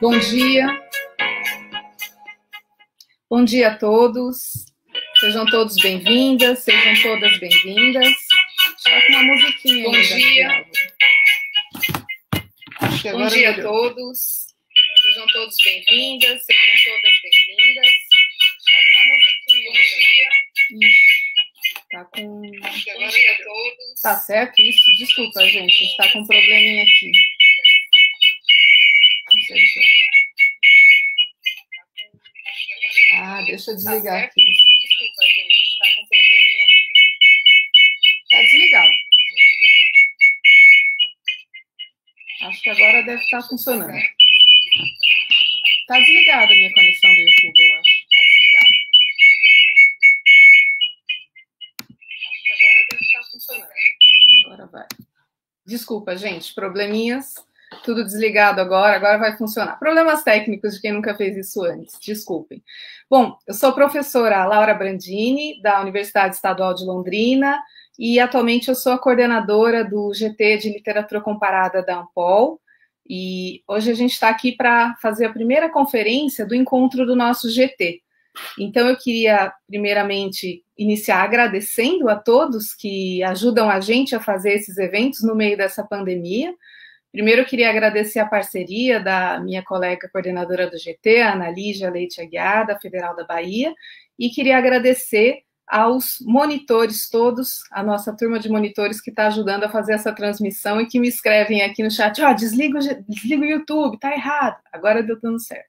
Bom dia a todos. Sejam todos bem-vindas, sejam todas bem-vindas. Está com uma musiquinha. Bom dia. Bom dia a todos. Sejam todos bem-vindas, sejam todas bem-vindas. Está com uma musiquinha. Bom dia. Tá com... Bom dia a todos. Tá certo isso? Desculpa, gente. Está com um probleminha aqui. Não sei o que é. Ah, deixa eu desligar aqui. Desculpa, gente. Está com um probleminha aqui. Tá desligado. Acho que agora deve estar funcionando. Tá desligada a minha conexão do YouTube, eu acho. Tá desligado. Acho que agora deve estar funcionando. Agora vai. Desculpa, gente. Probleminhas. Tudo desligado agora vai funcionar. Problemas técnicos de quem nunca fez isso antes, desculpem. Bom, eu sou a professora Laura Brandini, da Universidade Estadual de Londrina, e atualmente eu sou a coordenadora do GT de Literatura Comparada da Ampol, e hoje a gente está aqui para fazer a primeira conferência do encontro do nosso GT. Então eu queria, primeiramente, iniciar agradecendo a todos que ajudam a gente a fazer esses eventos no meio dessa pandemia. Primeiro, eu queria agradecer a parceria da minha colega coordenadora do GT, a Ana Lígia Leite Aguiar, da Federal da Bahia, e queria agradecer aos monitores todos, a nossa turma de monitores que está ajudando a fazer essa transmissão e que me escrevem aqui no chat, desliga o YouTube, tá errado, agora deu tudo certo.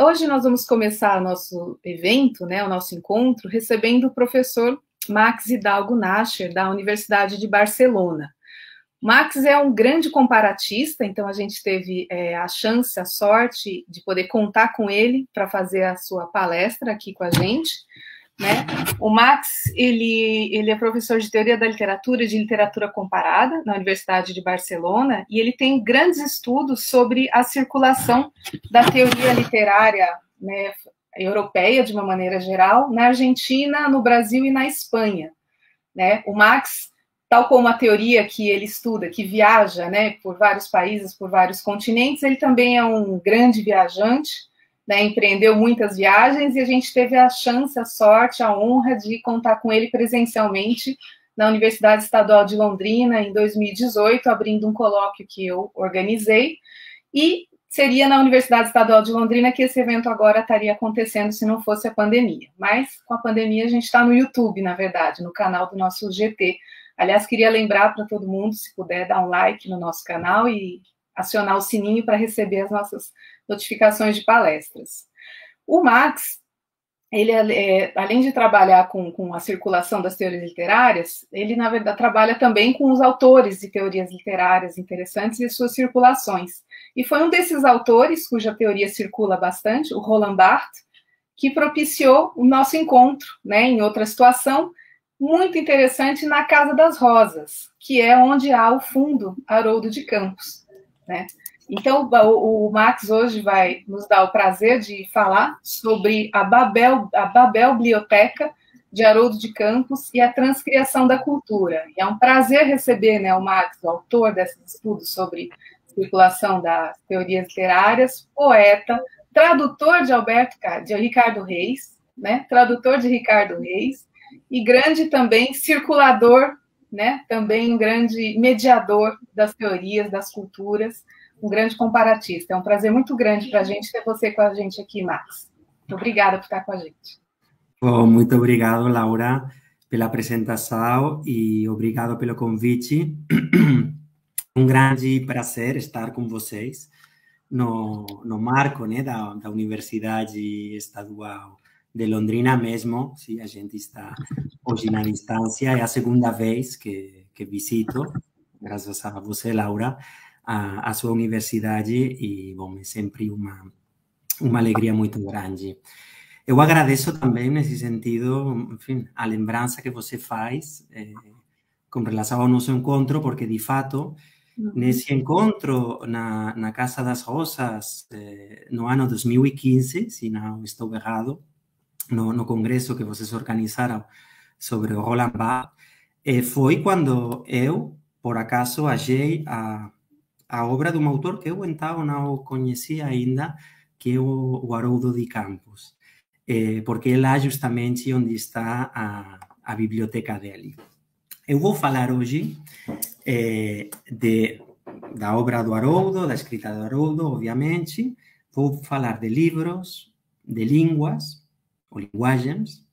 Hoje nós vamos começar o nosso evento, né, o nosso encontro, recebendo o professor Max Hidalgo Nasher, da Universidade de Barcelona. Max é um grande comparatista, então a gente teve a chance, a sorte de poder contar com ele para fazer a sua palestra aqui com a gente, né? O Max, ele é professor de Teoria da Literatura e de Literatura Comparada na Universidade de Barcelona, e ele tem grandes estudos sobre a circulação da teoria literária, né, europeia, de uma maneira geral, na Argentina, no Brasil e na Espanha, né? O Max, tal como a teoria que ele estuda, que viaja, né, por vários países, por vários continentes, ele também é um grande viajante, né, empreendeu muitas viagens, e a gente teve a chance, a sorte, a honra de contar com ele presencialmente na Universidade Estadual de Londrina, em 2018, abrindo um colóquio que eu organizei, e seria na Universidade Estadual de Londrina que esse evento agora estaria acontecendo se não fosse a pandemia. Mas, com a pandemia, a gente está no YouTube, na verdade, no canal do nosso GT. Aliás, queria lembrar para todo mundo, se puder, dar um like no nosso canal e acionar o sininho para receber as nossas notificações de palestras. O Max, ele, além de trabalhar com a circulação das teorias literárias, ele, na verdade, trabalha também com os autores de teorias literárias interessantes e suas circulações. E foi um desses autores, cuja teoria circula bastante, o Roland Barthes, que propiciou o nosso encontro, né, em outra situação, muito interessante, na Casa das Rosas, que é onde há o fundo Haroldo de Campos, né? Então, o Max hoje vai nos dar o prazer de falar sobre a Babel Biblioteca de Haroldo de Campos e a transcriação da cultura. E é um prazer receber, né, o Max, o autor desses estudos sobre circulação das teorias literárias, poeta, tradutor de Ricardo Reis, né? Tradutor de Ricardo Reis, e grande também circulador, né? Também um grande mediador das teorias, das culturas, um grande comparatista. É um prazer muito grande para a gente ter você com a gente aqui, Max. Obrigada por estar com a gente. Muito obrigado, Laura, pela apresentação e obrigado pelo convite. Um grande prazer estar com vocês no marco, né, da Universidade Estadual de Londrina mesmo. Sim, a gente está hoje na distância, é a segunda vez que visito, graças a você, Laura, a sua universidade, e, bom, é sempre uma alegria muito grande. Eu agradeço também, nesse sentido, enfim, a lembrança que você faz com relação ao nosso encontro, porque, de fato, nesse encontro na Casa das Rosas, no ano 2015, se não estou errado, no congresso que vocês organizaram sobre o Roland Barthes, foi quando eu, por acaso, achei a a obra de un autor que eu então não conhecia ainda, que é o Haroldo de Campos, porque é lá justamente onde está a biblioteca dele. Eu vou falar hoje da obra do Haroldo, da escrita do Haroldo, obviamente. Vou falar de livros, de línguas, ou linguagens,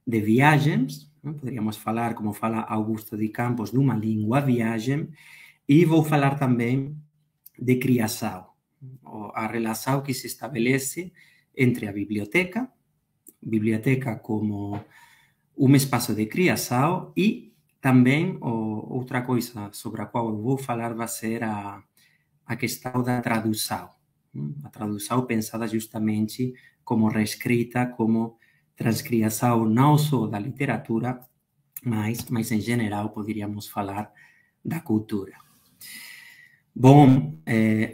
de viagens, poderíamos falar, como fala Augusto de Campos, de uma língua viagem, e vou falar também de criação, a relação que se estabelece entre a biblioteca como um espaço de criação, e também outra coisa sobre a qual eu vou falar vai ser a questão da tradução. A tradução pensada justamente como reescrita, como transcriação não só da literatura, mas em geral poderíamos falar da cultura. Bom,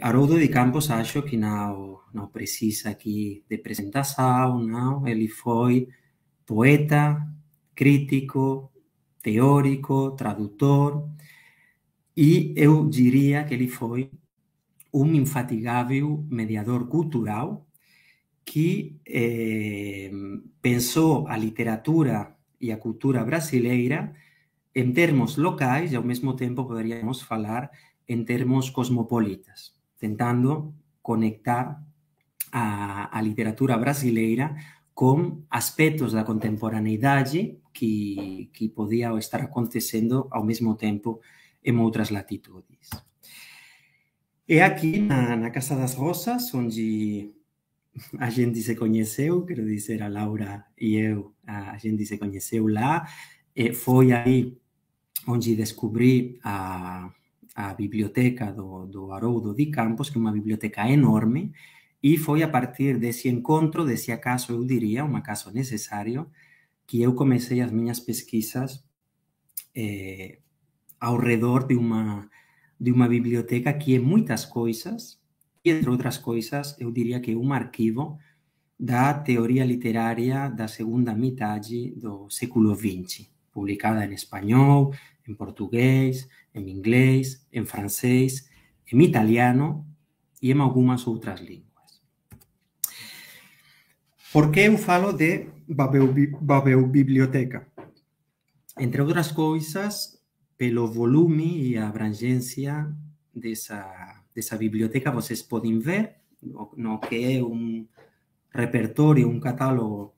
Haroldo de Campos acho que não precisa aqui de apresentação, não? Ele foi poeta, crítico, teórico, tradutor, e eu diria que ele foi um infatigável mediador cultural que pensou a literatura e a cultura brasileira em termos locais e, ao mesmo tempo, poderíamos falar em termos cosmopolitas, tentando conectar a literatura brasileira com aspectos da contemporaneidade que podiam estar acontecendo ao mesmo tempo em outras latitudes. É aqui na Casa das Rosas onde a gente se conheceu, quero dizer, a Laura e eu, a gente se conheceu lá. Foi aí onde descobri a biblioteca do Haroldo de Campos, que é uma biblioteca enorme, e foi a partir desse encontro, desse acaso, eu diria, um acaso necessário, que eu comecei as minhas pesquisas ao redor de uma biblioteca que é muitas coisas, e, entre outras coisas, eu diria que é um arquivo da teoria literária da segunda metade do século XX, publicada em espanhol, em português, em inglês, em francês, em italiano e em algumas outras línguas. Por que eu falo de Babel Biblioteca? Entre outras coisas, pelo volume e a abrangência dessa biblioteca, vocês podem ver no que é um repertório, um catálogo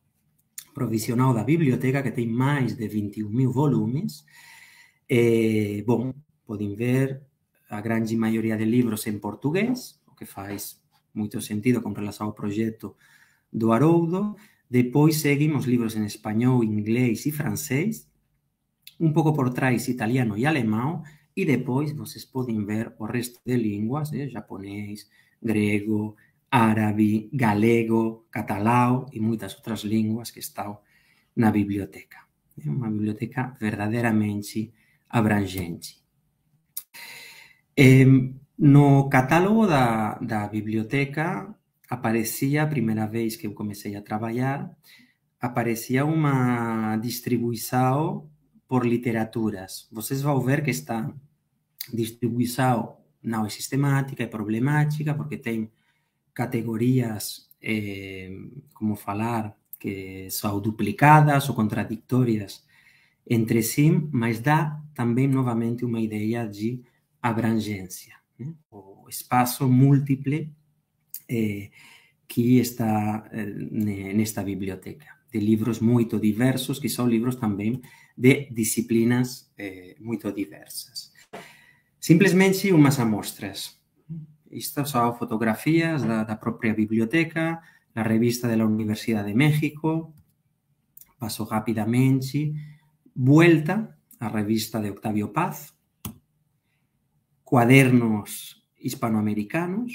provisional da biblioteca, que tem mais de 21.000 volumes. Bom, podem ver a grande maioria de livros em português, o que faz muito sentido com relação ao projeto do Haroldo. Depois seguem os livros em espanhol, inglês e francês, um pouco por trás italiano e alemão, e depois vocês podem ver o resto de línguas, japonês, grego, árabe, galego, catalão e muitas outras línguas que estão na biblioteca. É uma biblioteca verdadeiramente abrangente. No catálogo da biblioteca aparecia, a primeira vez que eu comecei a trabalhar, aparecia uma distribuição por literaturas. Vocês vão ver que esta distribuição não é sistemática, é problemática, porque tem categorias, como falar, que são duplicadas ou contraditórias entre si, mas dá também novamente uma ideia de abrangência, né? O espaço múltiple que está nesta biblioteca, de livros muito diversos, que são livros também de disciplinas muito diversas. Simplesmente umas amostras. Estas são fotografias da própria biblioteca, a revista da Universidade de México, passo rapidamente, Vuelta, a revista de Octavio Paz, Cuadernos Hispanoamericanos,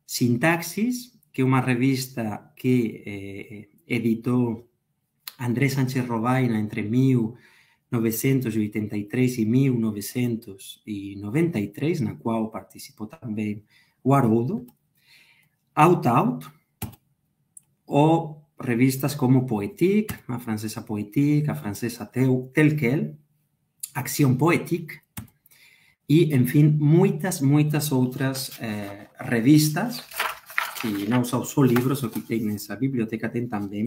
Sintaxis, que é uma revista que editou André Sánchez Robaina entre 1983 e 1993, na qual participou também o Haroldo, Out, ou revistas como Poétique, a francesa Poétique, a francesa Tel Quel, Action Poétique, e, enfim, muitas outras revistas, e não só livros, o que tem nessa biblioteca tem também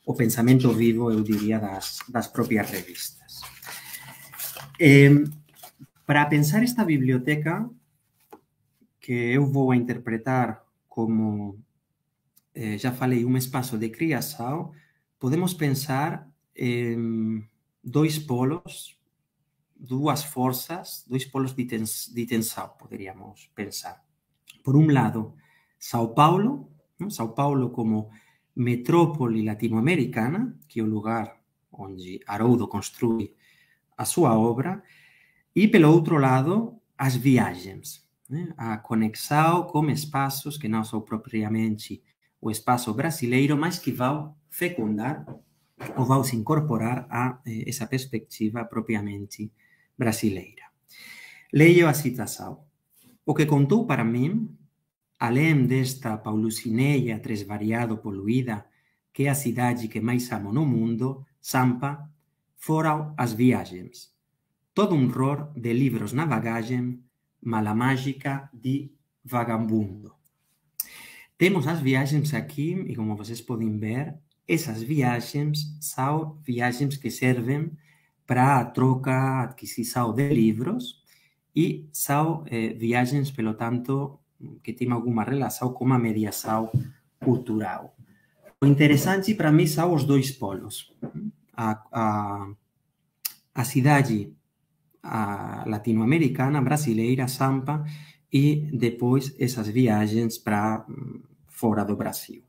o pensamento vivo, eu diria, das próprias revistas. Para pensar esta biblioteca, que eu vou interpretar como, já falei, um espaço de criação, podemos pensar em dois polos, duas forças, dois polos de tensão, poderíamos pensar. Por um lado, São Paulo como metrópole latino-americana, que é o lugar onde Haroldo construi a sua obra, e, pelo outro lado, as viagens, a conexão com espaços que não são propriamente o espaço brasileiro, mas que vão fecundar ou vão se incorporar a essa perspectiva propriamente brasileira. Leio a citação. O que contou para mim, além desta Paulucineia tresvariado poluída, que é a cidade que mais amo no mundo, Sampa, foram as viagens. Todo um horror de livros na bagagem, mala mágica de vagabundo. Temos as viagens aqui, e como vocês podem ver, essas viagens são viagens que servem para a troca, adquisição de livros, e são viagens, pelo tanto, que têm alguma relação com a mediação cultural. O interessante para mim são os dois polos. A cidade latino-americana, brasileira, Sampa, e depois essas viagens para fora do Brasil.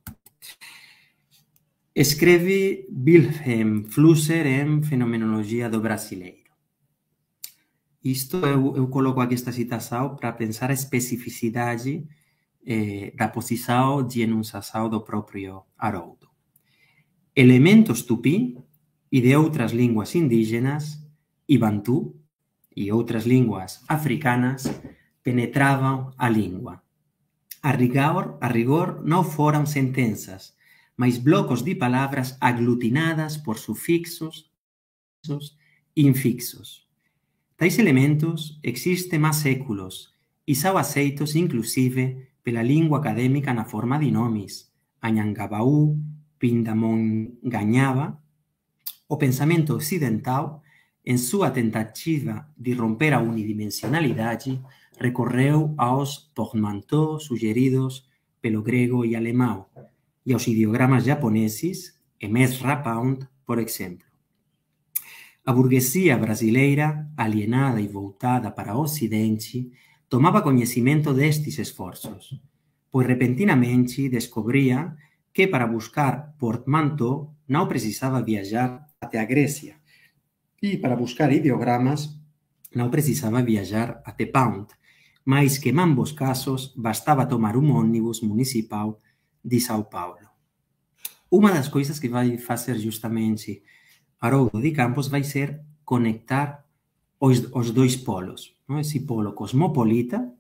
Escreve Wilhelm Flusser em Fenomenologia do Brasileiro. Isto eu coloco aqui esta citação para pensar a especificidade da posição de enunciação do próprio Haroldo. Elementos tupi e de outras línguas indígenas e bantu e outras línguas africanas penetravam a língua. A rigor não foram sentenças, mas blocos de palavras aglutinadas por sufixos e infixos. Tais elementos existem há séculos e são aceitos, inclusive, pela língua acadêmica na forma de nomes: Anhangabaú, Pindamonhangaba. O pensamento ocidental, em sua tentativa de romper a unidimensionalidade, recorreu aos portmanteaus sugeridos pelo grego e alemão e aos ideogramas japoneses, Mesra Pound, por exemplo. A burguesia brasileira, alienada e voltada para o Ocidente, tomava conhecimento destes esforços, pois repentinamente descobria que para buscar portmanteau não precisava viajar até a Grécia e para buscar ideogramas não precisava viajar até Pound, mas que em ambos casos bastava tomar um ônibus municipal de São Paulo. Uma das coisas que vai fazer justamente Haroldo de Campos vai ser conectar os dois polos, não? Esse polo cosmopolita,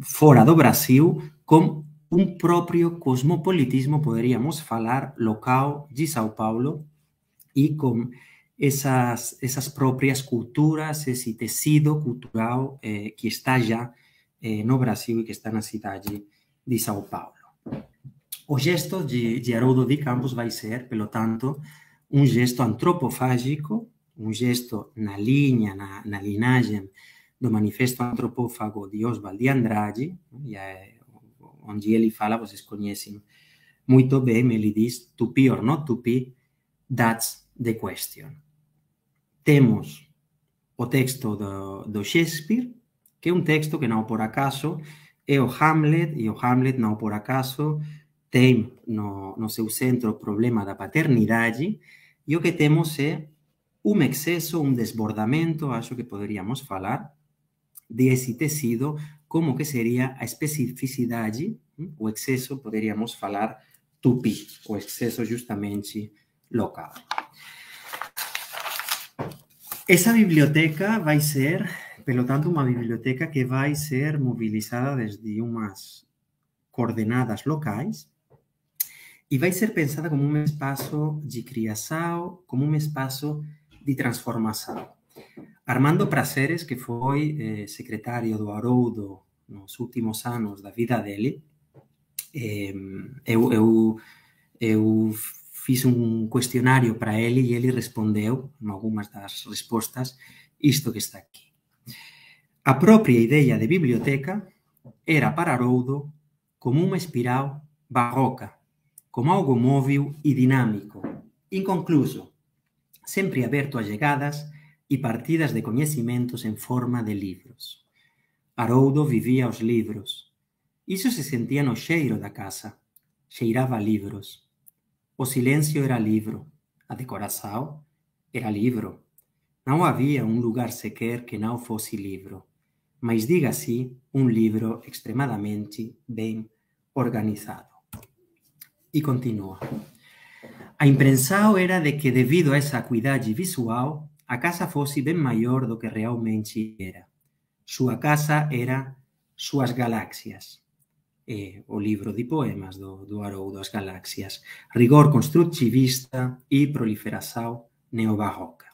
fora do Brasil, com um próprio cosmopolitismo, poderíamos falar, local de São Paulo, e com essas próprias culturas, esse tecido cultural que está já no Brasil e que está na cidade de São Paulo. O gesto de Haroldo de Campos vai ser, pelo tanto, um gesto antropofágico, um gesto na linha, na linhagem do Manifesto Antropófago de Oswald de Andrade, onde ele fala, vocês conhecem muito bem, ele diz, tupi or not tupi, that's the question. Temos o texto do Shakespeare, que é um texto que não por acaso é o Hamlet, e o Hamlet não por acaso tem no seu centro o problema da paternidade, e o que temos é um excesso, um desbordamento, acho que poderíamos falar, desse tecido, como que seria a especificidade, o excesso, poderíamos falar, tupi, o excesso justamente local. Essa biblioteca vai ser, pelo tanto, uma biblioteca que vai ser mobilizada desde umas coordenadas locais e vai ser pensada como um espaço de criação, como um espaço de transformação. Armando Prazeres, que foi secretário do Haroldo nos últimos anos da vida dele, eu fiz um questionário para ele e ele respondeu, em algumas das respostas, isto que está aqui. A própria ideia de biblioteca era para Haroldo como uma espiral barroca, como algo móvel e dinâmico, inconcluso, sempre aberto a chegadas e partidas de coñecimentos en forma de libros. Haroldo vivía os libros. Iso se sentía no xeiro da casa. Xeiraba libros. O silencio era libro. A decoración era libro. Non había un lugar sequer que non fosse libro. Mas diga así, un libro extremadamente ben organizado. E continúa. A imprensao era de que, debido a esa acuidade visual, a casa fosse ben maior do que realmente era. Súa casa era súas galaxias. O libro de poemas do Haroldo, As Galaxias. Rigor constructivista e proliferação neobarroca.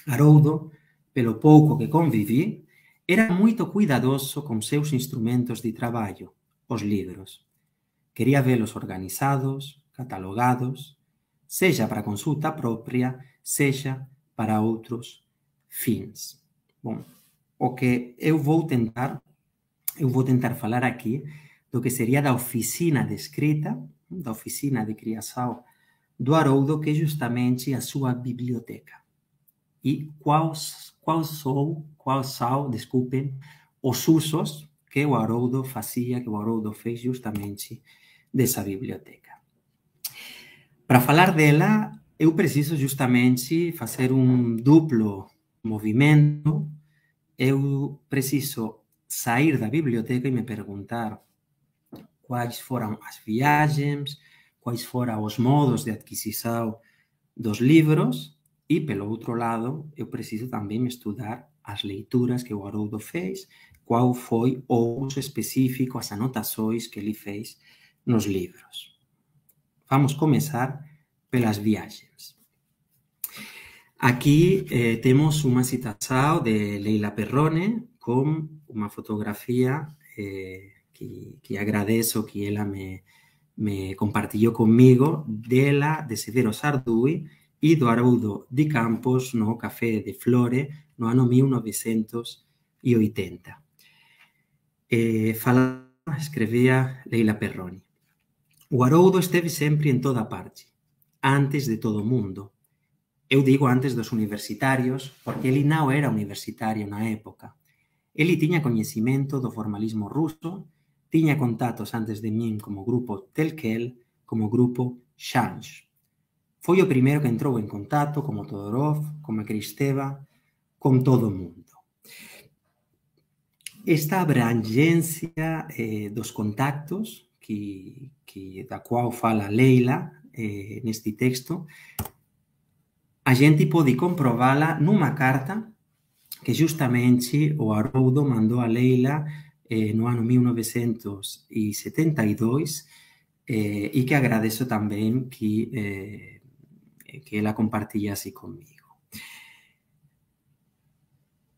Haroldo, pelo pouco que convivi, era moito cuidadoso con seus instrumentos de traballo, os libros. Quería velos organizados, catalogados, sexa para consulta propia, sexa para outros fins. Bom, o que eu vou tentar falar aqui do que sería da oficina de escrita, da oficina de criação do Haroldo, que é justamente a súa biblioteca. E quais são, desculpem, os usos que o Haroldo fazia, que o Haroldo fez justamente dessa biblioteca. Para falar dela, eu preciso justamente fazer um duplo movimento. Eu preciso sair da biblioteca e me perguntar quais foram as viagens, quais foram os modos de adquisição dos livros e, pelo outro lado, eu preciso também estudar as leituras que o Haroldo fez, qual foi o uso específico, as anotações que ele fez nos livros. Vamos começar pelas viagens. Aqui temos uma citação de Leila Perrone com uma fotografia que agradeço que ela me compartilhou comigo, dela, de Severo Sarduy e do Haroldo de Campos no Café de Flore no ano 1980. Escrevia Leila Perrone. O Haroldo esteve sempre en toda parte, antes de todo o mundo. Eu digo antes dos universitarios, porque ele non era universitario na época. Ele tiña coñecimento do formalismo ruso, tiña contactos antes de min como grupo Telquel, como grupo Shansh. Foi o primeiro que entrou en contacto como Todorov, como Kristeva, con todo o mundo. Esta abrangencia dos contactos da qual fala Leila neste texto, a gente pode comprovala numa carta que justamente o Haroldo mandou a Leila no ano 1972 e que agradeço também que ela compartilhasse comigo.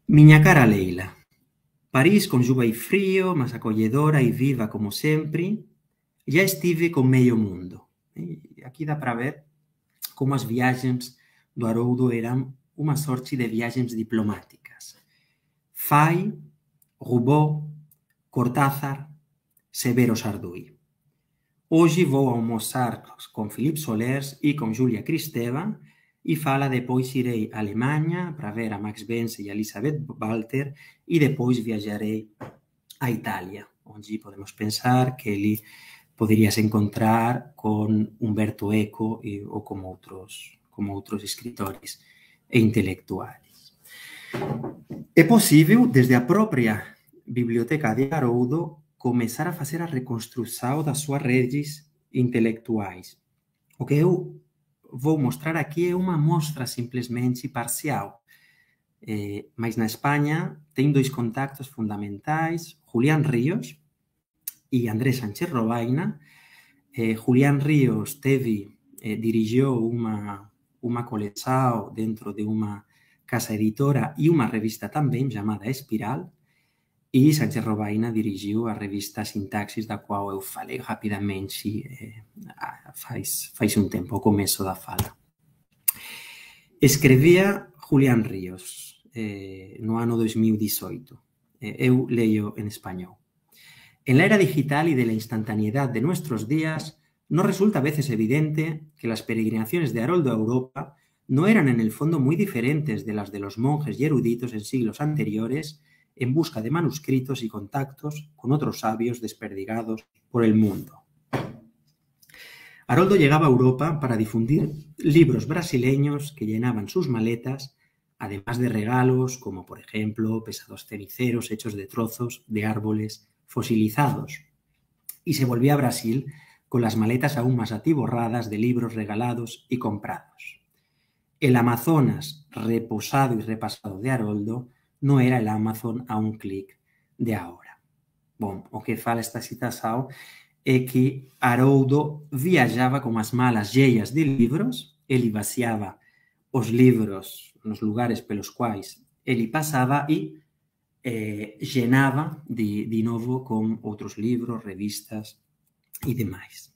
Miña cara Leila. París con chuva e frío, mas acolledora e viva como sempre. Já estive con medio mundo. E aquí dá para ver como as viagens do Haroldo eran unha sorte de viagens diplomáticas. Fai, Roubaud, Cortázar, Severo Sarduy. Hoxe vou almoçar con Philippe Solers e con Julia Kristeva e fala depois irei a Alemanha para ver a Max Benz e a Elisabeth Walter e depois viajarei a Itália, onde podemos pensar que ele poderia se encontrar con Umberto Eco ou como outros escritores e intelectuais. É possível, desde a própria biblioteca de Haroldo, começar a fazer a reconstrução das suas redes intelectuais. O que eu vou mostrar aqui é uma mostra simplesmente parcial. Mas na Espanha tem dois contactos fundamentais, Julián Ríos e Andrés Sánchez Robaina. Julián Ríos dirigiu uma coleção dentro de uma casa editora e unha revista tamén chamada Espiral, e Sánchez Robaina dirigiu a revista Sintaxis, da qual eu falei rapidamente faz un tempo, ao começo da fala. Escrevía Julián Ríos no ano 2018. Eu leio en español. En la era digital y de la instantaneidad de nuestros días, nos resulta a veces evidente que las peregrinaciones de Haroldo a Europa no eran en el fondo muy diferentes de las de los monjes y eruditos en siglos anteriores en busca de manuscritos y contactos con otros sabios desperdigados por el mundo. Haroldo llegaba a Europa para difundir libros brasileños que llenaban sus maletas, además de regalos como, por ejemplo, pesados ceniceros hechos de trozos de árboles fosilizados. Y se volvía a Brasil con las maletas aún más atiborradas de libros regalados y comprados. El Amazonas reposado y repasado de Haroldo no era el Amazon a un clic de ahora. Bom, o que fala esta citación é que Haroldo viajaba con as malas cheias de libros, ele vaciaba os libros nos lugares pelos quais ele pasaba e llenaba de novo con outros libros, revistas e demais.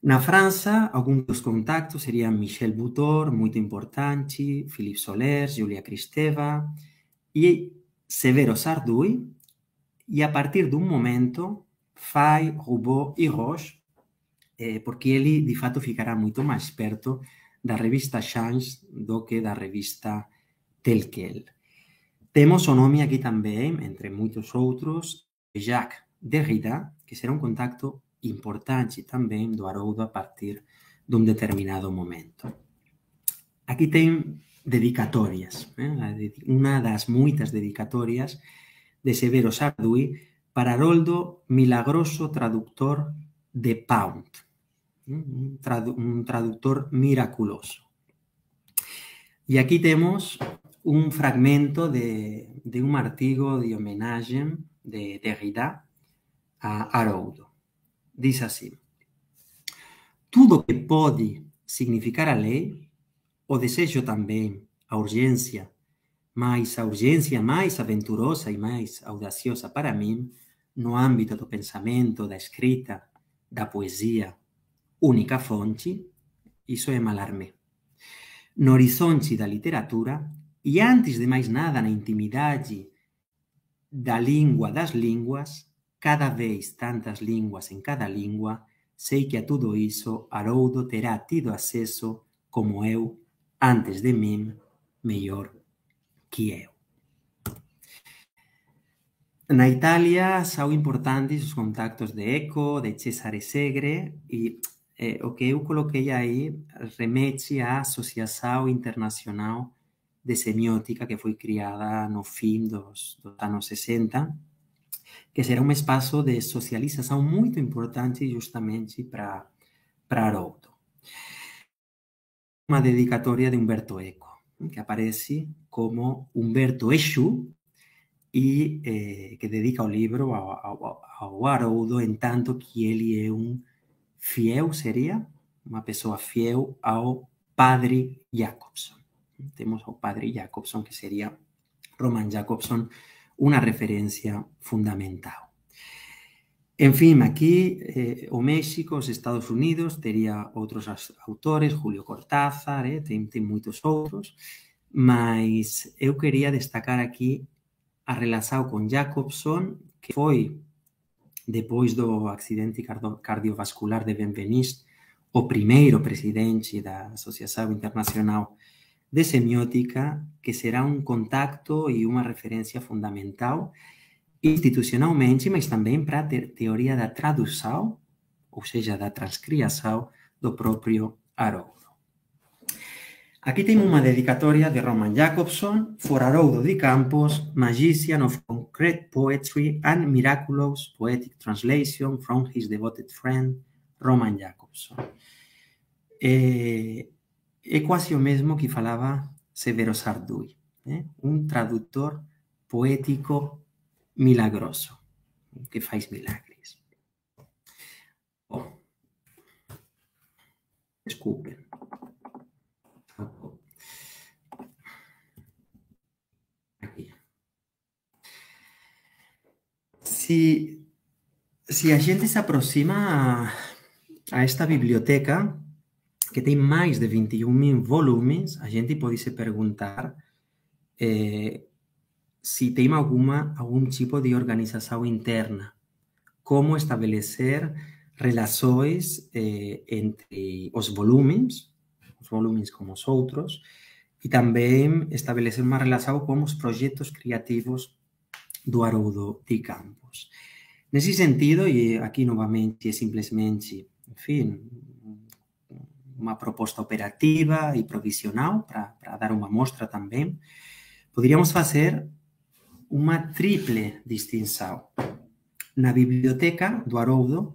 Na França, algúns dos contactos serían Michel Butor, moito importante, Philippe Soler, Julia Kristeva e Severo Sarduy, e a partir dun momento Fay, Roubaud e Roche, porque ele, de fato, ficará moito máis perto da revista Change do que da revista Tel Quel. Temos o nome aquí tamén, entre moitos outros, Jacques Derrida, que será un contacto importante tamén do Haroldo a partir dun determinado momento. Aquí ten dedicatorias, unha das moitas dedicatorias de Severo Sarduy para Haroldo, milagroso traductor de Pound, un traductor miraculoso. E aquí temos un fragmento de un artigo de homenaxe de Derrida a Haroldo. Diz así: tudo que pode significar a lei, o desexo tamén, a urgencia, mas a urgencia máis aventurosa e máis audaciosa para min, no ámbito do pensamento, da escrita, da poesía, única fonte, iso é Mallarmé. No horizonte da literatura, e antes de máis nada na intimidade da lingua das linguas, cada vez tantas linguas en cada lingua, sei que a tudo iso Haroldo terá tido acceso como eu, antes de min, mellor que eu. Na Italia son importantes os contactos de Eco, de Cesare Segre, e o que eu coloquei aí remete á Asociação Internacional de Semiótica que foi criada no fin dos anos 60, que será un espazo de socialización moito importante justamente para Haroldo. Unha dedicatoria de Umberto Eco, que aparece como Umberto Exu e que dedica o libro ao Haroldo, en tanto que ele é un fiel, sería unha persoa fiel ao Padre Jacobson. Temos ao Padre Jacobson, que sería Roman Jacobson, unha referencia fundamental. En fin, aquí o México, os Estados Unidos, tería outros autores, Julio Cortázar, ten moitos outros, mas eu quería destacar aquí a relación con Jacobson, que foi, depois do accidente cardiovascular de Benveniste, o primeiro presidente da Asociación Internacional de Semiótica, que será un contacto e unha referencia fundamental institucionalmente, mas tamén para a teoría da tradução, ou seja, da transcriação do próprio Haroldo. Aquí temos unha dedicatoria de Roman Jacobson for Haroldo de Campos, Magician of Concrete Poetry and Miraculous Poetic Translation from his devoted friend, Roman Jacobson. É quase o mesmo que falaba Severo Sarduy, un traductor poético milagroso, que faz milagres. Bom, desculpen. se a gente se aproxima a esta biblioteca, que tem mais de 21.000 volumes, a gente pode se perguntar se tem algum tipo de organização interna, como estabelecer relações entre os volumes como os outros, e também estabelecer uma relação com os projetos criativos do Haroldo de Campos. Nesse sentido, e aqui novamente é simplesmente, enfim, uma proposta operativa e provisional para dar uma mostra também, poderíamos fazer uma triple distinção. Na biblioteca do Haroldo,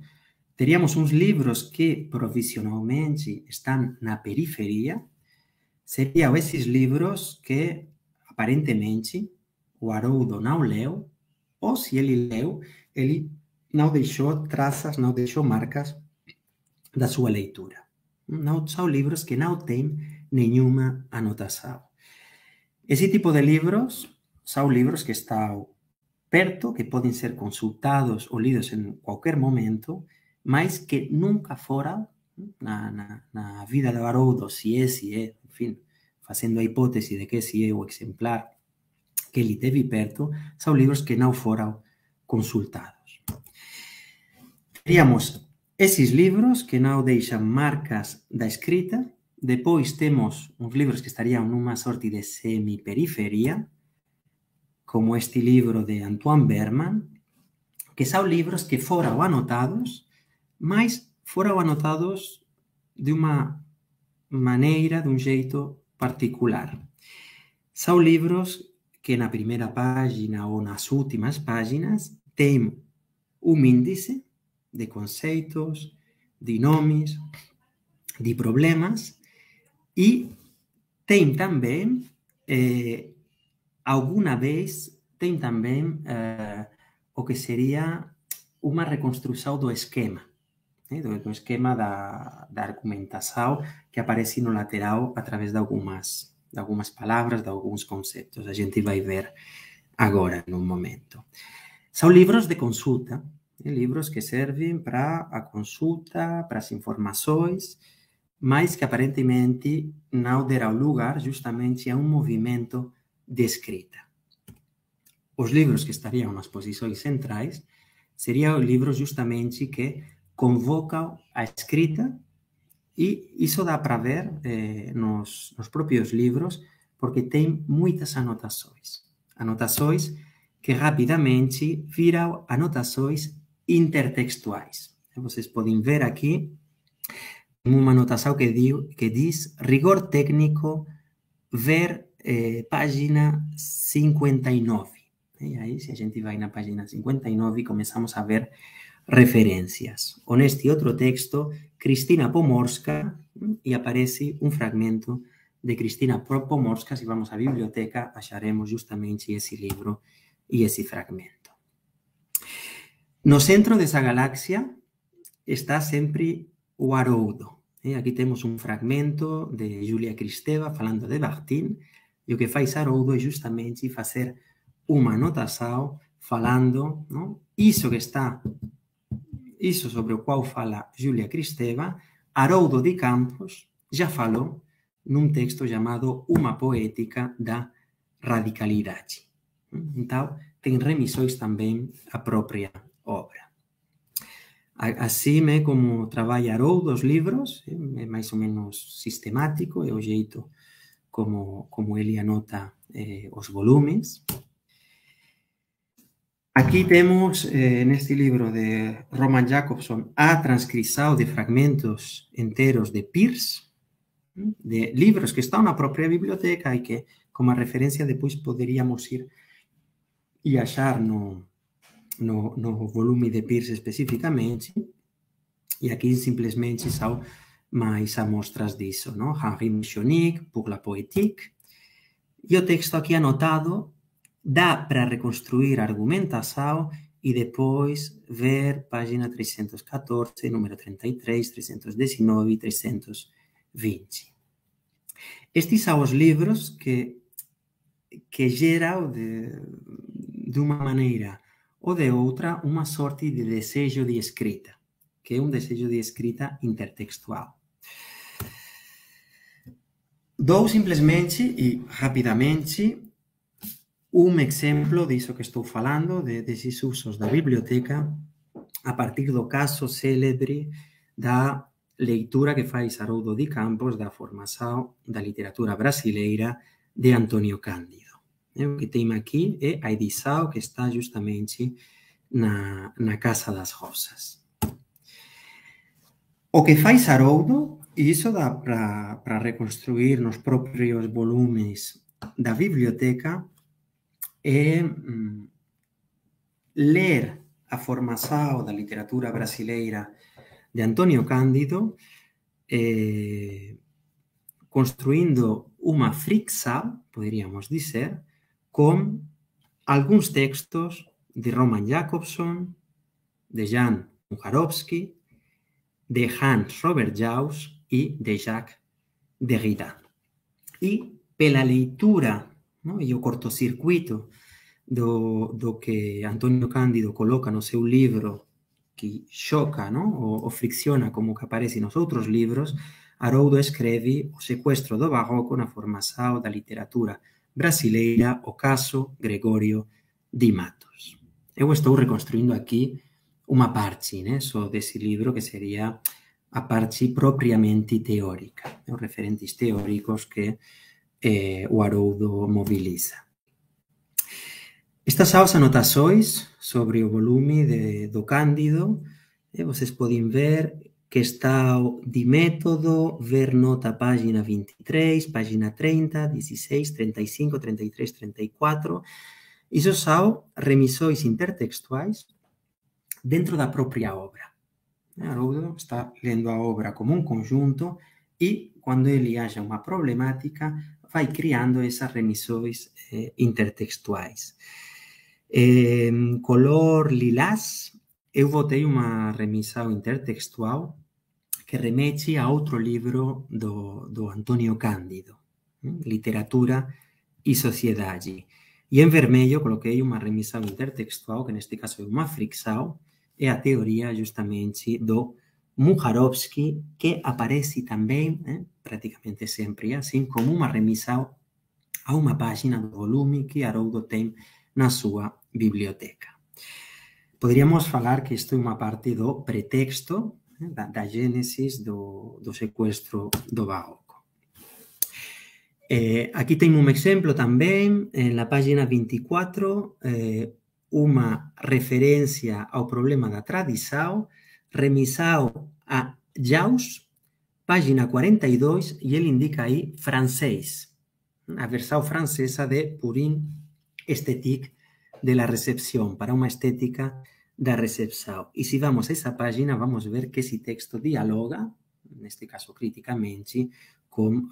teríamos uns livros que provisionalmente estão na periferia. Seriam esses livros que, aparentemente, o Haroldo não leu, ou se ele leu, ele não deixou traças, não deixou marcas da sua leitura. Não, são livros que não têm nenhuma anotação. Esse tipo de livros são livros que estão perto, que podem ser consultados ou lidos em qualquer momento, mas que nunca foram, na vida do Haroldo, se é, enfim, fazendo a hipótese de que esse é o exemplar que ele teve perto, são livros que não foram consultados. Teríamos esses livros que não deixam marcas da escrita. Depois temos uns livros que estariam numa sorte de semi-periferia, como este livro de Antoine Berman, que são livros que foram anotados, mas foram anotados de uma maneira, de um jeito particular. São livros que na primeira página ou nas últimas páginas tem um índice de conceitos, de nomes, de problemas, e tem também, alguma vez, tem também o que seria uma reconstrução do esquema, do esquema da argumentação que aparece no lateral através de algumas palavras, de alguns conceitos. A gente vai ver agora, num momento. São livros de consulta, livros que servem para a consulta, para as informações, mas que aparentemente não deram lugar justamente a um movimento de escrita. Os livros que estariam nas posições centrais seriam livros justamente que convocam a escrita, e isso dá para ver nos próprios livros, porque tem muitas anotações. Anotações que rapidamente viram anotações intertextuais. Vocês podem ver aqui uma anotação que diz rigor técnico, ver página 59. E aí, se a gente vai na página 59, começamos a ver referências. Ou neste outro texto, Cristina Pomorska, e aparece um fragmento de Cristina Pomorska. Se vamos à biblioteca, acharemos justamente esse livro e esse fragmento. No centro dessa galáxia está sempre o Haroldo. Aqui temos um fragmento de Júlia Kristeva falando de Bakhtin, e o que faz Haroldo é justamente fazer uma anotação falando, não? Isso sobre o qual fala Júlia Kristeva, Haroldo de Campos já falou num texto chamado Uma Poética da Radicalidade. Então, tem remissões também à própria obra. Assim é como trabalha Haroldo os livros, é mais ou menos sistemático, é o jeito como ele anota os volumes. Aqui temos, neste livro de Roman Jakobson, a transcrição de fragmentos inteiros de Peirce, de livros que estão na própria biblioteca e que, como referência, depois poderíamos ir e achar no volume de Peirce especificamente. E aqui simplesmente são mais amostras disso, não? Henri Michonique, Pour la Poétique. E o texto aqui anotado dá para reconstruir a argumentação e depois ver página 314, número 33, 319 e 320. Estes são os livros que geram de uma maneira ou de outra, uma sorte de desejo de escrita, que é um desejo de escrita intertextual. Dou simplesmente e rapidamente um exemplo disso que estou falando, desses usos da biblioteca, a partir do caso célebre da leitura que faz Haroldo de Campos da formação da literatura brasileira de Antônio Cândido. O que tem aqui é a edição que está justamente na Casa das Rosas. O que faz Haroldo, e isso dá para reconstruir nos próprios volumes da biblioteca, é ler a formação da literatura brasileira de Antônio Cândido, construindo uma fricção, poderíamos dizer, com alguns textos de Roman Jakobson, de Jan Mucharowski, de Hans Robert Jauss e de Jacques Derrida. E pela leitura, e o cortocircuito do que Antônio Cândido coloca no seu livro, que choca, ou fricciona como que aparece nos outros livros, Haroldo escreve O sequestro do barroco na formação da literatura brasileira, o caso Gregório de Matos. Eu estou reconstruindo aqui uma parte só desse livro, que seria a parte propriamente teórica, os referentes teóricos que o Haroldo mobiliza. Estas são as anotações sobre o volume do Cândido. Vocês podem ver que está de método, ver nota página 23, página 30, 16, 35, 33, 34. Isso são remissões intertextuais dentro da própria obra. Haroldo está lendo a obra como um conjunto e, quando ele acha uma problemática, vai criando essas remissões intertextuais. Color lilás, eu botei uma remissão intertextual que remete a outro livro do Antônio Cândido, Literatura e Sociedade. E em vermelho coloquei uma remissão intertextual, que neste caso é uma fricção, é a teoria justamente do Mucharowski, que aparece também, praticamente sempre assim, como uma remissão a uma página do volume que Haroldo tem na sua biblioteca. Poderíamos falar que isto é uma parte do pretexto, da gênesis do sequestro do barroco. Aqui tem um exemplo também, na página 24, uma referência ao problema da tradição, remissão a Jauss, página 42, e ele indica aí francês, a versão francesa de Purin Esthétique de la Recepción, para uma estética da recepção. E se vamos a essa página, vamos ver que esse texto dialoga, neste caso criticamente, com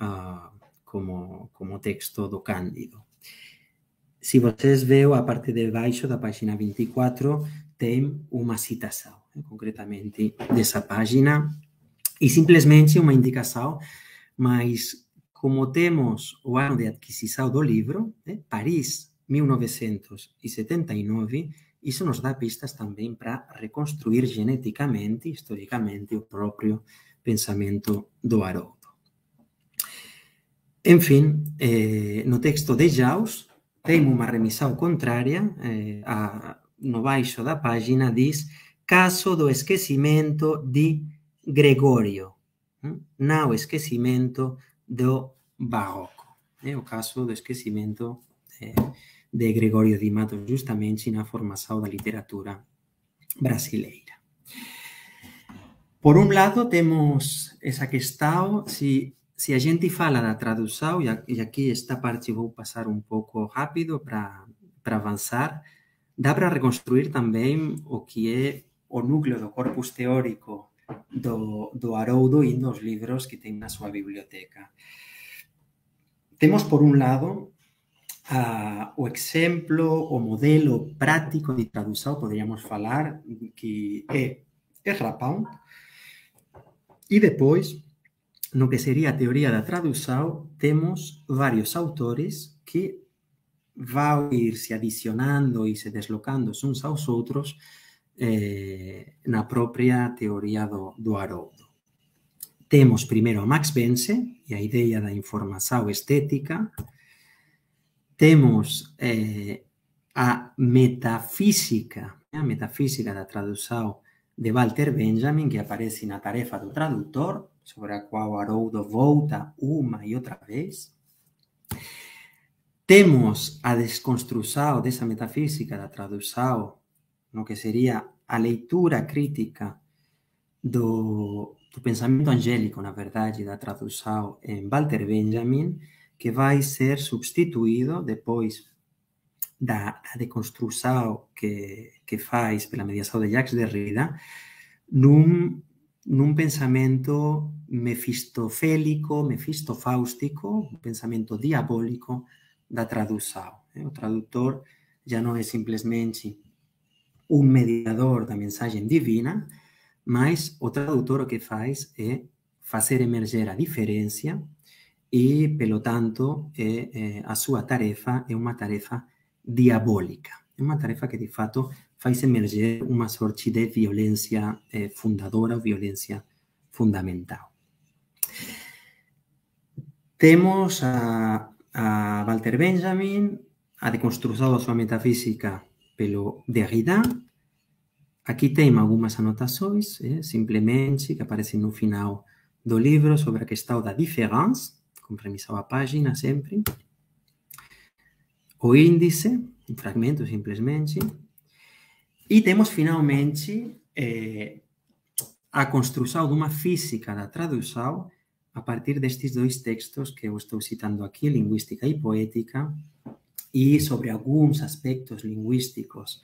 como texto do Cândido. Se vocês veem, a parte de baixo da página 24, tem uma citação, concretamente dessa página, e simplesmente uma indicação, mas como temos o ano de adquisição do livro, Paris, 1979, isso nos dá pistas também para reconstruir geneticamente, historicamente, o próprio pensamento do Haroldo. Enfim, no texto de Jauss, tem uma remissão contrária, no baixo da página diz caso do esquecimento de Gregório, não esquecimento do barroco. O caso do esquecimento de Gregório de Matos, justamente na formação da literatura brasileira. Por um lado, temos essa questão, se a gente fala da tradução, e aqui esta parte vou passar um pouco rápido para avançar, dá para reconstruir também o que é o núcleo do corpus teórico do Haroldo e dos livros que tem na sua biblioteca. Temos, por um lado, o exemplo, o modelo prático de tradução, poderíamos falar, que é Rapin, e depois, no que seria a teoria da tradução, temos vários autores que vão ir se adicionando e se deslocando uns aos outros na própria teoria do Haroldo. Temos primeiro a Max Bense e a ideia da informação estética. Temos a metafísica da tradução de Walter Benjamin, que aparece na tarefa do tradutor, sobre a qual Haroldo volta uma e outra vez. Temos a desconstrução dessa metafísica da tradução, no que seria a leitura crítica do pensamento angélico, na verdade, da tradução em Walter Benjamin, que vai ser substituído depois da deconstrução que faz pela mediação de Jacques Derrida num pensamento mefistofélico, mefistofáustico, um pensamento diabólico da tradução. O tradutor já não é simplesmente um mediador da mensagem divina, mas o tradutor o que faz é fazer emerger a diferença e, pelo tanto, a sua tarefa é uma tarefa diabólica. É uma tarefa que, de fato, faz emerger uma sorte de violência fundadora ou violência fundamental. Temos a Walter Benjamin, a deconstrução da sua metafísica pelo Derrida. Aqui tem algumas anotações, simplesmente, que aparecem no final do livro, sobre a questão da diferença, com premissa à página sempre. O índice, um fragmento simplesmente. E temos, finalmente, a construção de uma física da tradução a partir destes dois textos que eu estou citando aqui, Linguística e Poética, e sobre alguns aspectos linguísticos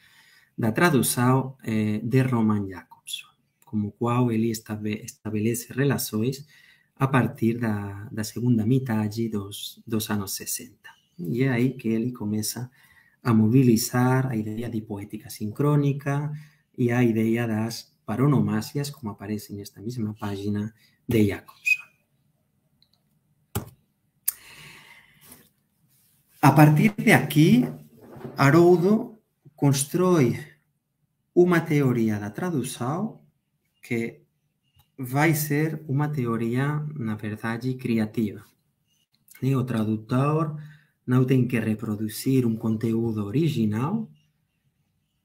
da tradução de Roman Jakobson, como qual ele estabelece relações a partir da segunda metade dos anos 60. E é aí que ele começa a mobilizar a ideia de poética sincrônica e a ideia das paronomásias, como aparece nesta mesma página de Jakobson. A partir de aqui, Haroldo constrói uma teoria da tradução que vai ser uma teoria, na verdade, criativa. O tradutor não tem que reproduzir um conteúdo original.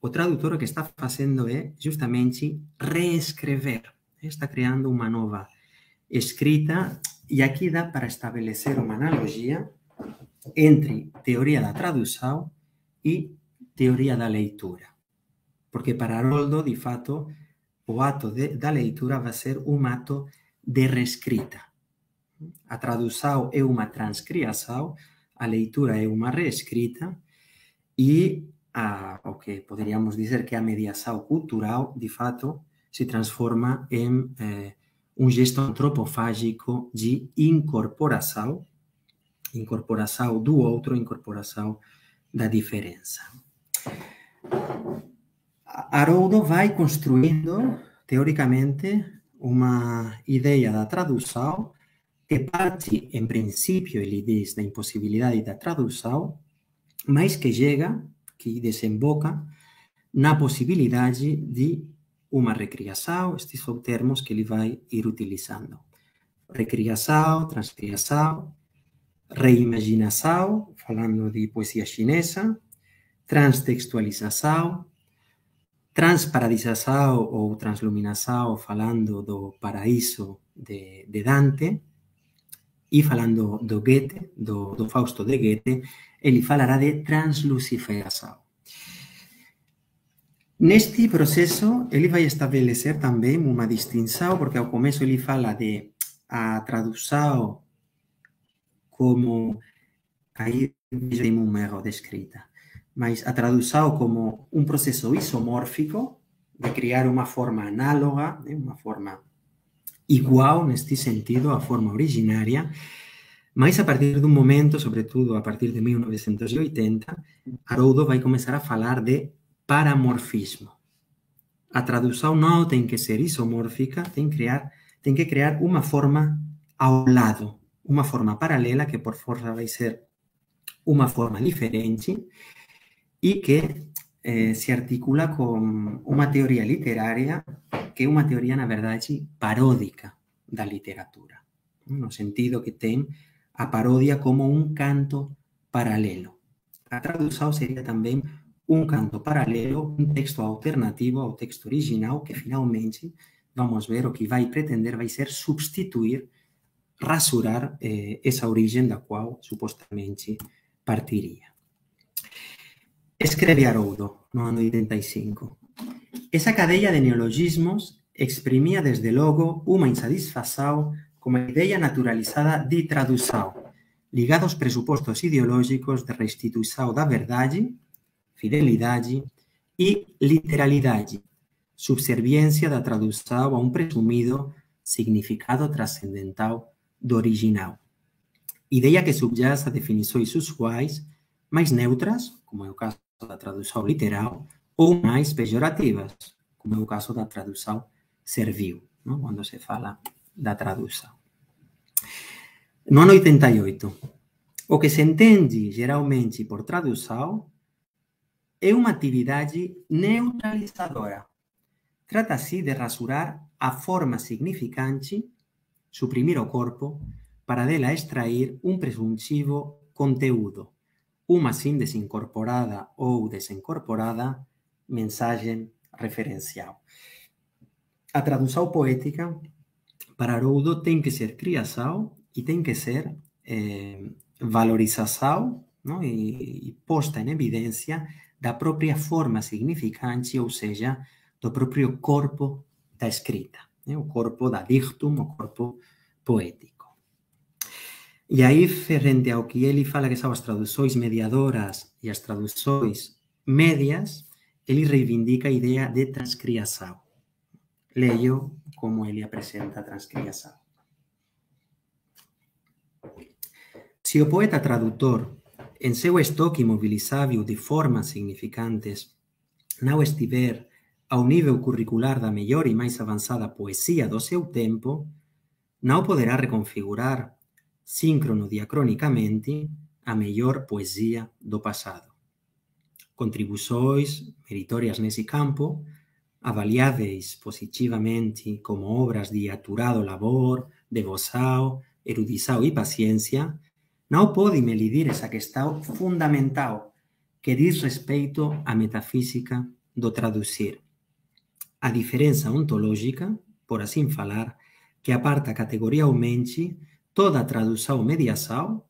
O tradutor o que está fazendo é justamente reescrever. Está criando uma nova escrita e aqui dá para estabelecer uma analogia entre teoria da tradução e teoria da leitura. Porque para Haroldo, de fato, o ato da leitura vai ser um ato de reescrita. A tradução é uma transcriação, a leitura é uma reescrita e o que poderíamos dizer que a mediação cultural, de fato, se transforma em um gesto antropofágico de incorporação do outro, incorporação da diferença. Haroldo vai construindo, teoricamente, uma ideia da tradução que parte, em princípio, ele diz, da impossibilidade da tradução, mas que chega, que desemboca na possibilidade de uma recriação. Estes são termos que ele vai ir utilizando. Recriação, transcriação, reimaginação, falando de poesia chinesa, transtextualização, transparadisação ou transluminação, falando do paraíso de Dante, e falando do Goethe, do Fausto de Goethe, ele falará de transluciferação. Neste processo, ele vai estabelecer também uma distinção, porque ao começo ele fala de a tradução como, aí tem um erro de escrita, mas a tradução como um processo isomórfico de criar uma forma análoga, uma forma igual, neste sentido, à forma originária, mas a partir de um momento, sobretudo a partir de 1980, Haroldo vai começar a falar de paramorfismo. A tradução não tem que ser isomórfica, tem que criar uma forma ao lado, uma forma paralela que por força vai ser uma forma diferente e que se articula com uma teoria literária que é uma teoria, na verdade, paródica da literatura, no sentido que tem a paródia como um canto paralelo. A tradução seria também um canto paralelo, um texto alternativo ao texto original, que finalmente, vamos ver, o que vai pretender vai ser substituir, rasurar essa origem da qual supostamente partiria. Escreve Haroldo, no ano 85. Esa cadeia de neologismos exprimía desde logo unha insatisfazao como a ideia naturalizada de tradução, ligada aos presupostos ideológicos de restituição da verdade, fidelidade e literalidade, subserviência da tradução a um presumido significado transcendental do original. Ideia que subjaz a definições usuais mais neutras, como é o caso da tradução literal, ou mais pejorativas, como é o caso da tradução servil, não? Quando se fala da tradução. No ano 88, o que se entende geralmente por tradução é uma atividade neutralizadora. Trata-se de rasurar a forma significante, suprimir o corpo, para dela extrair um presuntivo conteúdo, uma síntese incorporada ou desincorporada, mensagem referencial. A tradução poética, para Haroldo, tem que ser criação e tem que ser valorização, não? E posta em evidência da própria forma significante, ou seja, do próprio corpo da escrita, né? O corpo da dictum, o corpo poético. E aí, frente ao que ele fala que são as traduções mediadoras e as traduções médias, ele reivindica a ideia de transcriação. Leio como ele apresenta a transcriação. Se o poeta tradutor, em seu estoque imobilizável de formas significantes, não estiver ao nível curricular da melhor e mais avançada poesia do seu tempo, não poderá reconfigurar, síncrono-diacronicamente, a melhor poesia do passado. Contribuições meritórias nesse campo, avaliáveis positivamente como obras de aturado labor, devoção, erudição e paciência, não podem elidir essa questão fundamental que diz respeito à metafísica do traduzir. A diferença ontológica, por assim falar, que aparta categorialmente toda a tradução mediação,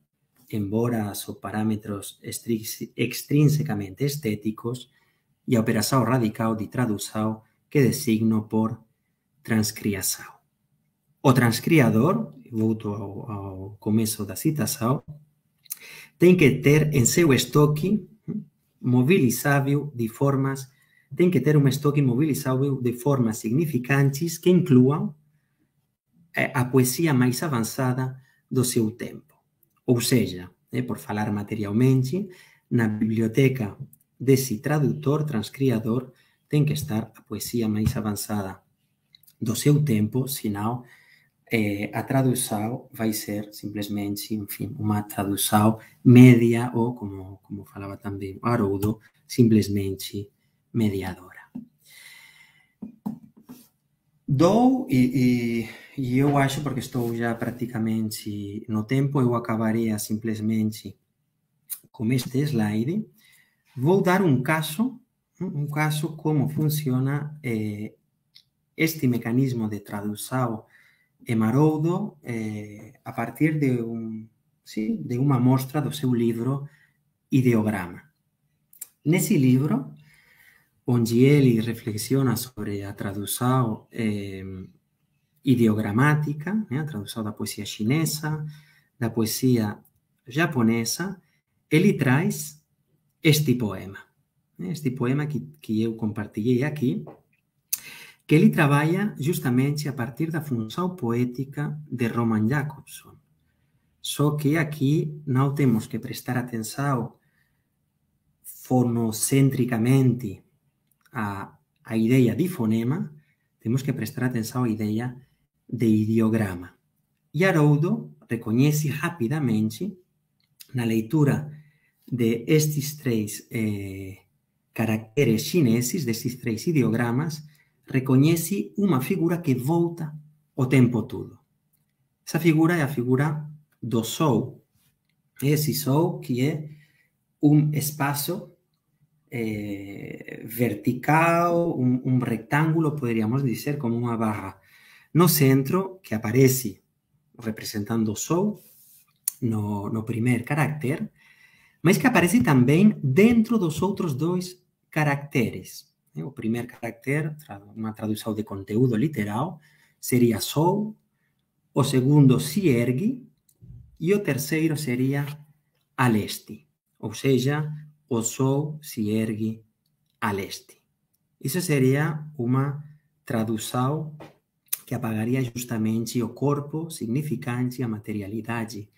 embora os parâmetros extrinsecamente estéticos, e a operação radical de tradução que designo por transcriação. O transcriador, volto ao começo da citação, tem que ter em seu estoque movilizável de formas, tem que ter um estoque movilizável de formas significantes que incluam a poesia mais avançada do seu tempo. Ou seja, por falar materialmente, na biblioteca desse tradutor, transcriador, tem que estar a poesia mais avançada do seu tempo, senão a tradução vai ser simplesmente, enfim, uma tradução média ou, como falava também Haroldo, simplesmente mediadora. Dou, e eu acho, porque estou já praticamente no tempo, eu acabaria simplesmente com este slide. Vou dar um caso como funciona este mecanismo de tradução em Haroldo a partir de uma amostra do seu livro Ideograma. Nesse livro, onde ele reflexiona sobre a tradução ideogramática, né, a tradução da poesia chinesa, da poesia japonesa, ele traz este poema que eu compartilhei aqui, que ele trabalha justamente a partir da função poética de Roman Jakobson. Só que aqui não temos que prestar atenção fonocentricamente à ideia de fonema, temos que prestar atenção à ideia de ideograma. E Haroldo reconhece rapidamente, na leitura de estes três caracteres chineses, destes três ideogramas, reconhece uma figura que volta o tempo todo. Essa figura é a figura do Sou. Esse Sou que é um espaço vertical, um retângulo, poderíamos dizer, como uma barra. No centro, que aparece representando o Sou, no primeiro caractere, mas que aparece também dentro dos outros dois caracteres. O primeiro caractere, uma tradução de conteúdo literal, seria Sou, o segundo, se ergue, e o terceiro seria a leste, ou seja, o Sou se ergue a leste. Isso seria uma tradução que apagaria justamente o corpo significante, a materialidade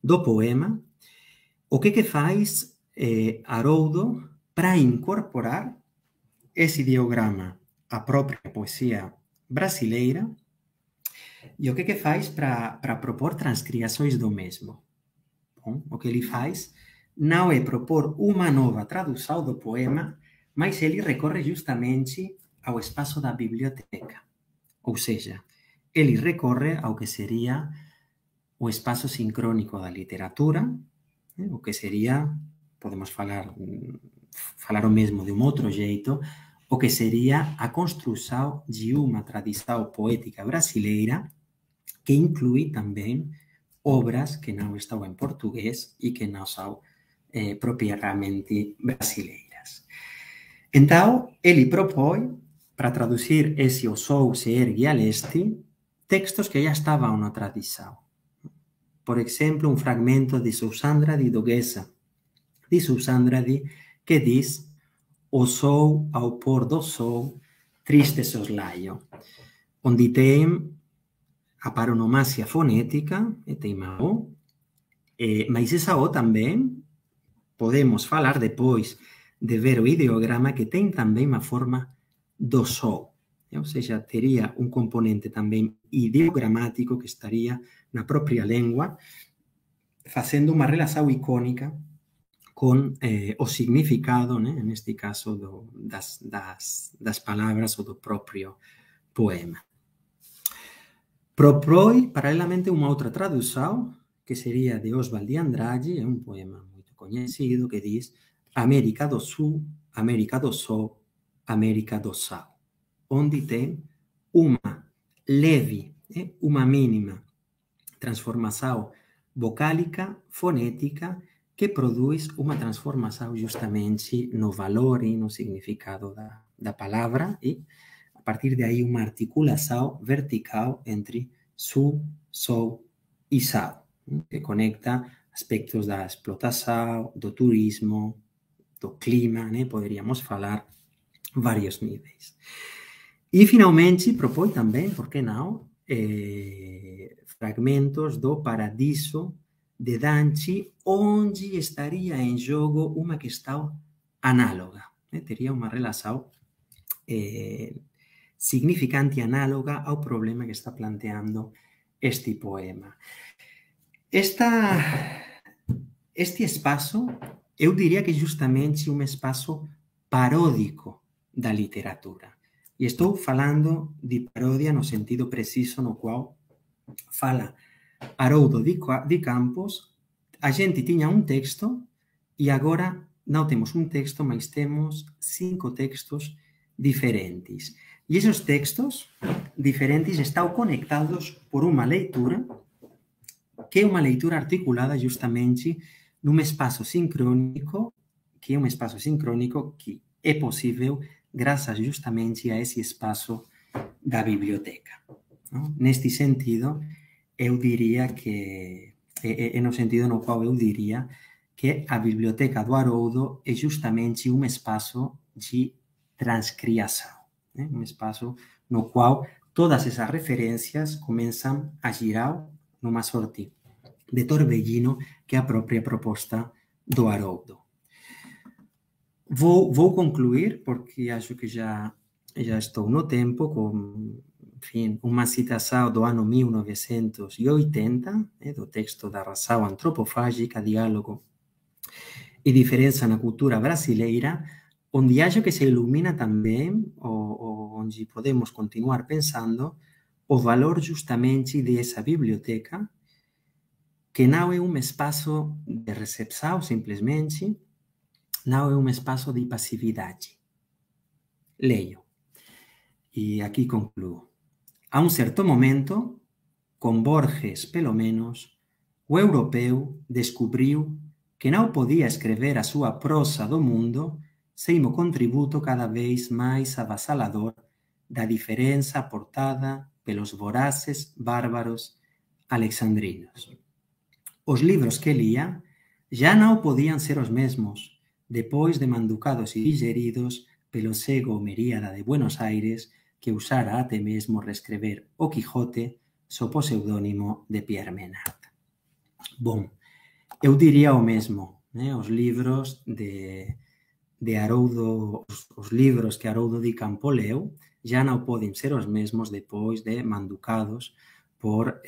do poema. O que faz Haroldo para incorporar esse ideograma à própria poesia brasileira e o que faz para propor transcriações do mesmo? Bom, o que ele faz não é propor uma nova tradução do poema, mas ele recorre justamente ao espaço da biblioteca. Ou seja, ele recorre ao que seria o espaço sincrônico da literatura, o que seria, podemos falar o mesmo de um outro jeito, o que seria a construção de uma tradição poética brasileira que inclui também obras que não estão em português e que não são propriamente brasileiras. Então, ele propõe, para traduzir esse O Sou se ergue a leste, textos que já estavam na tradição. Por exemplo, um fragmento de Susandradi do Geza, de Susandradi, que diz: O Sou ao pôr do sol, triste soslaio, onde tem a paronomásia fonética, tem uma O, mas essa O também podemos falar depois de ver o ideograma que tem também uma forma do Sou. Ou seja, teria um componente também ideogramático que estaria na própria língua, fazendo uma relação icônica com o significado, né, neste caso, das palavras ou do próprio poema. Propõe, paralelamente, uma outra tradução, que seria de Oswald de Andrade, é um poema muito conhecido, que diz: América do Sul, América do Sol, América do Sal, onde tem uma leve, uma mínima transformação vocálica, fonética, que produz uma transformação justamente no valor e no significado da palavra e, a partir de aí, uma articulação vertical entre Su, Sou e Sal, que conecta aspectos da explotação, do turismo, do clima, né? Poderíamos falar vários níveis. E, finalmente, propõe também, por que não, fragmentos do Paradiso de Dante, onde estaria em jogo uma questão análoga. Teria uma relação significante e análoga ao problema que está planteando este poema. Este espaço, eu diria que é justamente um espaço paródico da literatura. E estou falando de paródia no sentido preciso no qual fala Haroldo de Campos: a gente tinha um texto e agora não temos um texto, mas temos 5 textos diferentes. E esses textos diferentes estão conectados por uma leitura, que é uma leitura articulada justamente num espaço sincrônico, que é possível graças justamente a esse espaço da biblioteca. Não? Neste sentido, eu diria que, no sentido no qual eu diria que a biblioteca do Haroldo é justamente um espaço de transcriação, né? Um espaço no qual todas essas referências começam a girar numa sorte de torbellino que é a própria proposta do Haroldo. Vou concluir, porque acho que já estou no tempo, com, enfim, uma citação do ano 1980, do texto da Razão Antropofágica, diálogo e diferença na cultura brasileira, onde acho que se ilumina também, ou onde podemos continuar pensando, o valor justamente dessa biblioteca, que não é um espaço de recepção, simplesmente, não é um espaço de passividade. Leio. E aqui concluo. A um certo momento, com Borges pelo menos, o europeu descubriu que não podia escrever a súa prosa do mundo sem o contributo cada vez máis avasalador da diferenza aportada pelos voraces bárbaros alexandrinos. Os libros que lía já non podían ser os mesmos depois de manducados e digeridos pelo cego Meríada de Buenos Aires que usara até mesmo reescrever o Quijote sob o pseudónimo de Pierre Menard. Bom, eu diría o mesmo, né? Os libros de Haroldo, os libros que Haroldo de Campo leu já non poden ser os mesmos depois de manducados por,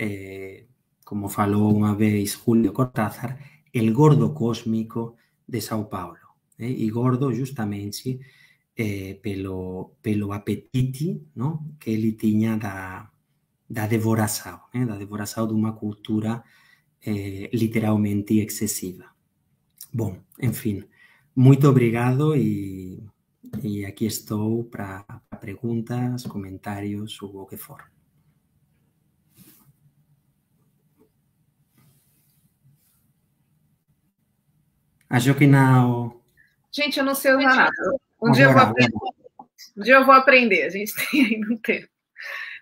como falou unha vez Julio Cortázar, el gordo cósmico de Sao Paulo. E gordo justamente pelo apetite, no? Que ele tiña da devoração, da devoração dunha cultura literalmente excesiva. Bom, enfim, muito obrigado e aqui estou para perguntas, comentários ou o que for. Acho que não... Gente, eu não sei usar nada. Um dia eu vou aprender, a gente tem ainda um tempo.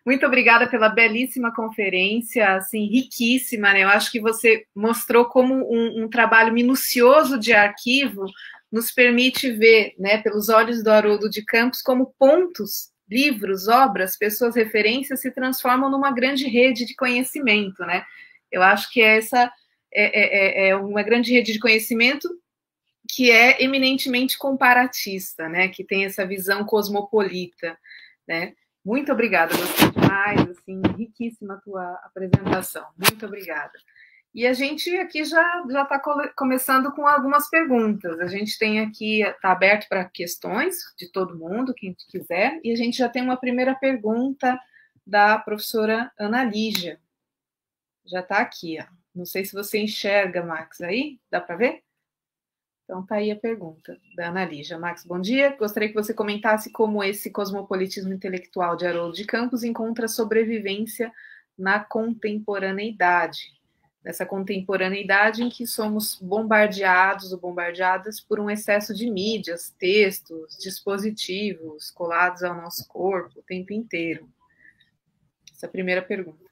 Muito obrigada pela belíssima conferência, assim, riquíssima, né? Eu acho que você mostrou como um trabalho minucioso de arquivo nos permite ver, né, pelos olhos do Haroldo de Campos, como pontos, livros, obras, pessoas, referências se transformam numa grande rede de conhecimento, né? Eu acho que essa é uma grande rede de conhecimento que é eminentemente comparatista, né? Que tem essa visão cosmopolita, né? Muito obrigada, gostei demais, assim, riquíssima a tua apresentação. Muito obrigada. E a gente aqui já está começando com algumas perguntas. A gente tem aqui, está aberto para questões de todo mundo, quem quiser, e a gente já tem uma primeira pergunta da professora Ana Lígia. Já está aqui, ó. Não sei se você enxerga, Max, aí, dá para ver? Então, está aí a pergunta da Ana Lígia. Max, bom dia. Gostaria que você comentasse como esse cosmopolitismo intelectual de Haroldo de Campos encontra sobrevivência na contemporaneidade. Nessa contemporaneidade em que somos bombardeados ou bombardeadas por um excesso de mídias, textos, dispositivos colados ao nosso corpo o tempo inteiro. Essa é a primeira pergunta.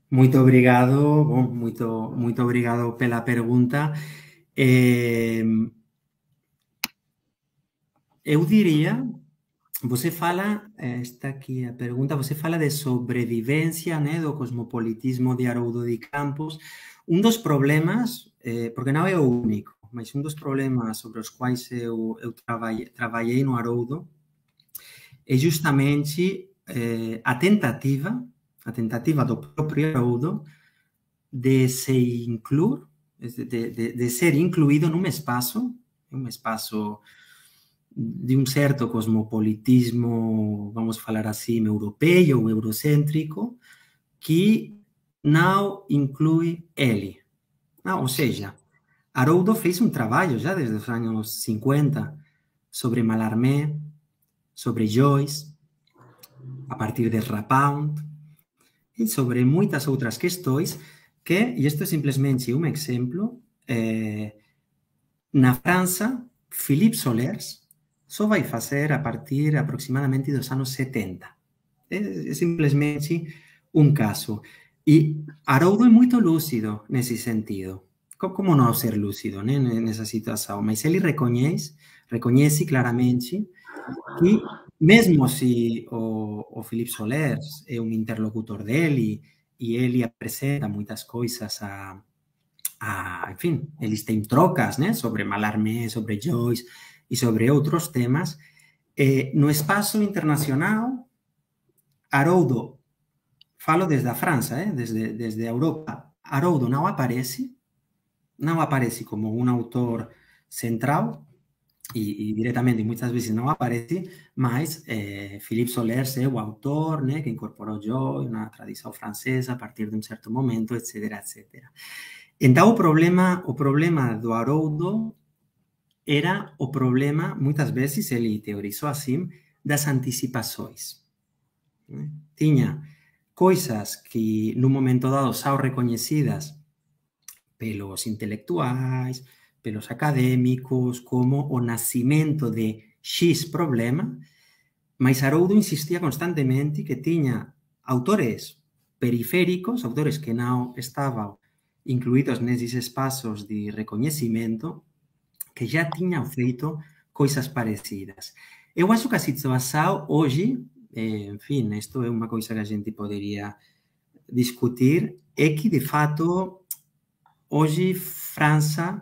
Muito obrigado. Bom, muito obrigado pela pergunta. Eu diria, você fala, está aqui a pergunta, você fala de sobrevivência, né, do cosmopolitismo de Haroldo de Campos. Um dos problemas, porque não é o único, mas um dos problemas sobre os quais eu trabalhei no Haroldo é justamente a tentativa do próprio Haroldo de se incluir, de ser incluído num espaço de um certo cosmopolitismo, vamos falar assim, europeu ou eurocêntrico, que não inclui ele. Não, ou seja, Haroldo fez um trabalho já desde os anos 50 sobre Mallarmé, sobre Joyce, a partir de Rapound, e sobre muitas outras questões que, e isto é simplesmente um exemplo, na França, Philippe Solers só vai fazer a partir aproximadamente dos anos 70. É simplesmente um caso. E Haroldo é muito lúcido nesse sentido. Como não ser lúcido, né, nessa situação? Mas ele reconhece claramente que, mesmo se o Philippe Solers é um interlocutor dele e ele apresenta muitas coisas enfim, eles têm trocas, né, sobre Mallarmé, sobre Joyce e sobre outros temas, no espaço internacional, Haroldo, falo desde a França, desde a Europa, Haroldo não aparece como um autor central e diretamente muitas vezes não aparece, mas Philippe Solers é o autor, né, que incorporou Joy na tradição francesa a partir de um certo momento, etc, etc. Então, o problema do Haroldo era o problema, muitas vezes ele teorizou assim, das antecipações. Né? Tinha coisas que, no momento dado, são reconhecidas pelos intelectuais, pelos académicos, como o nascimento de X problema, mas Haroldo insistia constantemente que tinha autores periféricos, autores que não estavam incluídos nesses espaços de reconhecimento, que já tinham feito coisas parecidas. Eu acho que a situação hoje, enfim, isto é uma coisa que a gente poderia discutir, é que, de fato, hoje França,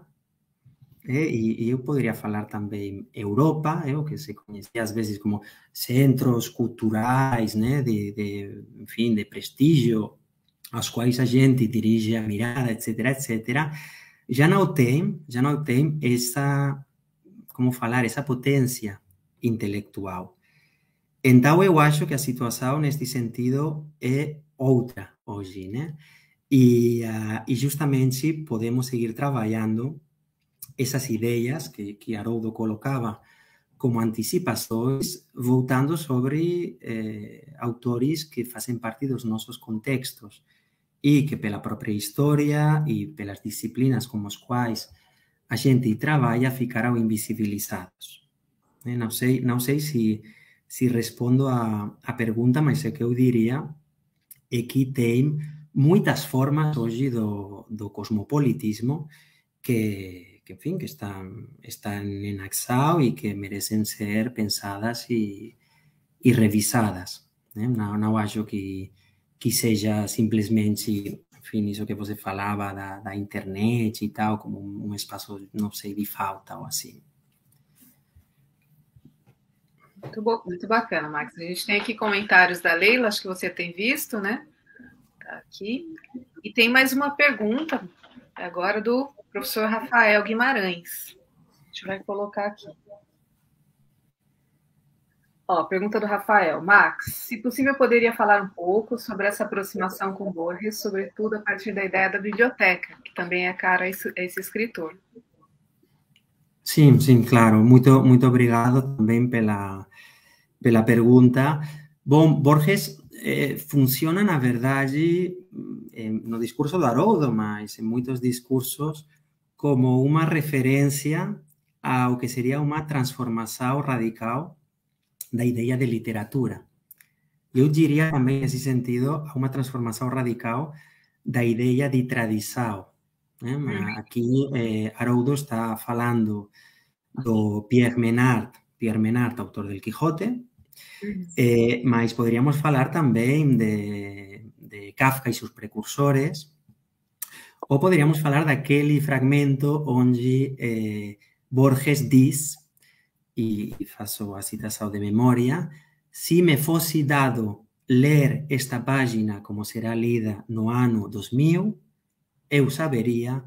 e eu poderia falar também Europa, o que se conhecia às vezes como centros culturais, né, enfim, de prestígio, aos quais a gente dirige a mirada, etc, etc, já não tem essa, como falar, essa potência intelectual. Então, eu acho que a situação, neste sentido, é outra hoje, né? E justamente podemos seguir trabalhando essas ideias que Haroldo colocava como antecipações, voltando sobre autores que fazem parte dos nossos contextos e que pela própria história e pelas disciplinas com as quais a gente trabalha ficaram invisibilizados. Não sei se respondo a pergunta, mas é que eu diria é que tem muitas formas hoje do cosmopolitismo que enfim, que estão em ascensão e que merecem ser pensadas e revisadas. Né? Não acho que seja simplesmente, enfim, isso que você falava da internet e tal, como um espaço, não sei, de falta ou assim. Muito bacana, Max. A gente tem aqui comentários da Leila, acho que você tem visto, né? Tá aqui. E tem mais uma pergunta agora do professor Rafael Guimarães. A gente vai colocar aqui. Ó, pergunta do Rafael. Max, se possível, poderia falar um pouco sobre essa aproximação com Borges, sobretudo a partir da ideia da biblioteca, que também é cara a esse escritor. Sim, claro. Muito obrigado também pela pergunta. Bom, Borges funciona, na verdade, no discurso do Haroldo, mas em muitos discursos, como uma referência ao que seria uma transformação radical da ideia de literatura. Eu diria também, nesse sentido, uma transformação radical da ideia de tradição. Né? Aqui, Haroldo está falando do Pierre Menard, autor del Quijote, mas poderíamos falar também de Kafka e seus precursores, ou poderíamos falar daquele fragmento onde Borges diz, e faço a citação de memória, se me fosse dado ler esta página como será lida no ano 2000, eu saberia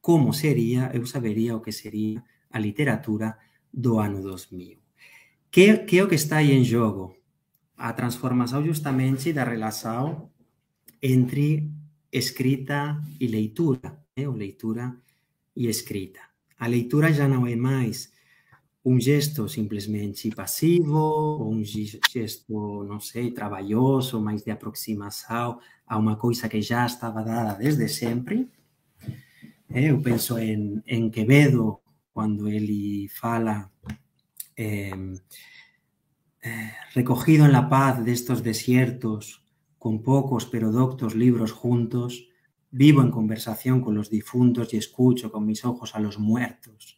o que seria a literatura do ano 2000. Que é o que está aí em jogo? A transformação justamente da relação entre escrita e leitura, ou leitura e escrita. A leitura já não é mais um gesto simplesmente passivo, ou um gesto, não sei, trabalhoso, mais de aproximação a uma coisa que já estava dada desde sempre. Eu penso em Quevedo, quando ele fala recogido en la paz de estos desiertos, con pocos pero doctos libros juntos, vivo en conversación con los difuntos y escucho con mis ojos a los muertos.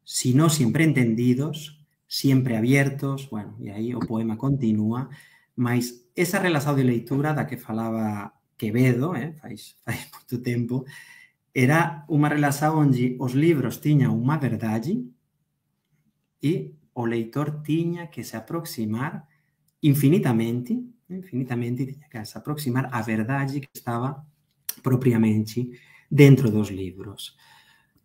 Si no siempre entendidos, siempre abiertos, bueno, e aí o poema continúa, mas esa relación de leitura da que falaba Quevedo, faz moito tempo, era unha relación onde os libros tiñan unha verdade e o leitor tiña que se aproximar infinitamente, tiña que se aproximar á verdade que estaba propiamente dentro dos libros.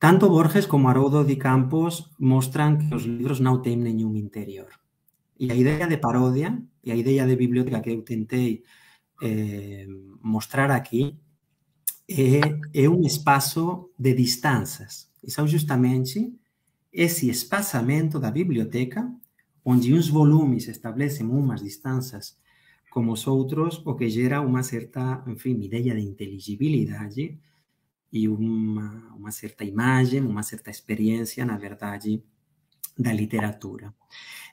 Tanto Borges como Haroldo de Campos mostran que os libros non ten nenhum interior. E a idea de parodia e a idea de biblioteca que eu tentei mostrar aquí é un espazo de distanzas. E são justamente esse espaçamento da biblioteca onde uns volumes establecem umas distanças como os outros, o que gera uma certa, enfim, ideia de inteligibilidade e uma certa imagem, uma certa experiência, na verdade, da literatura.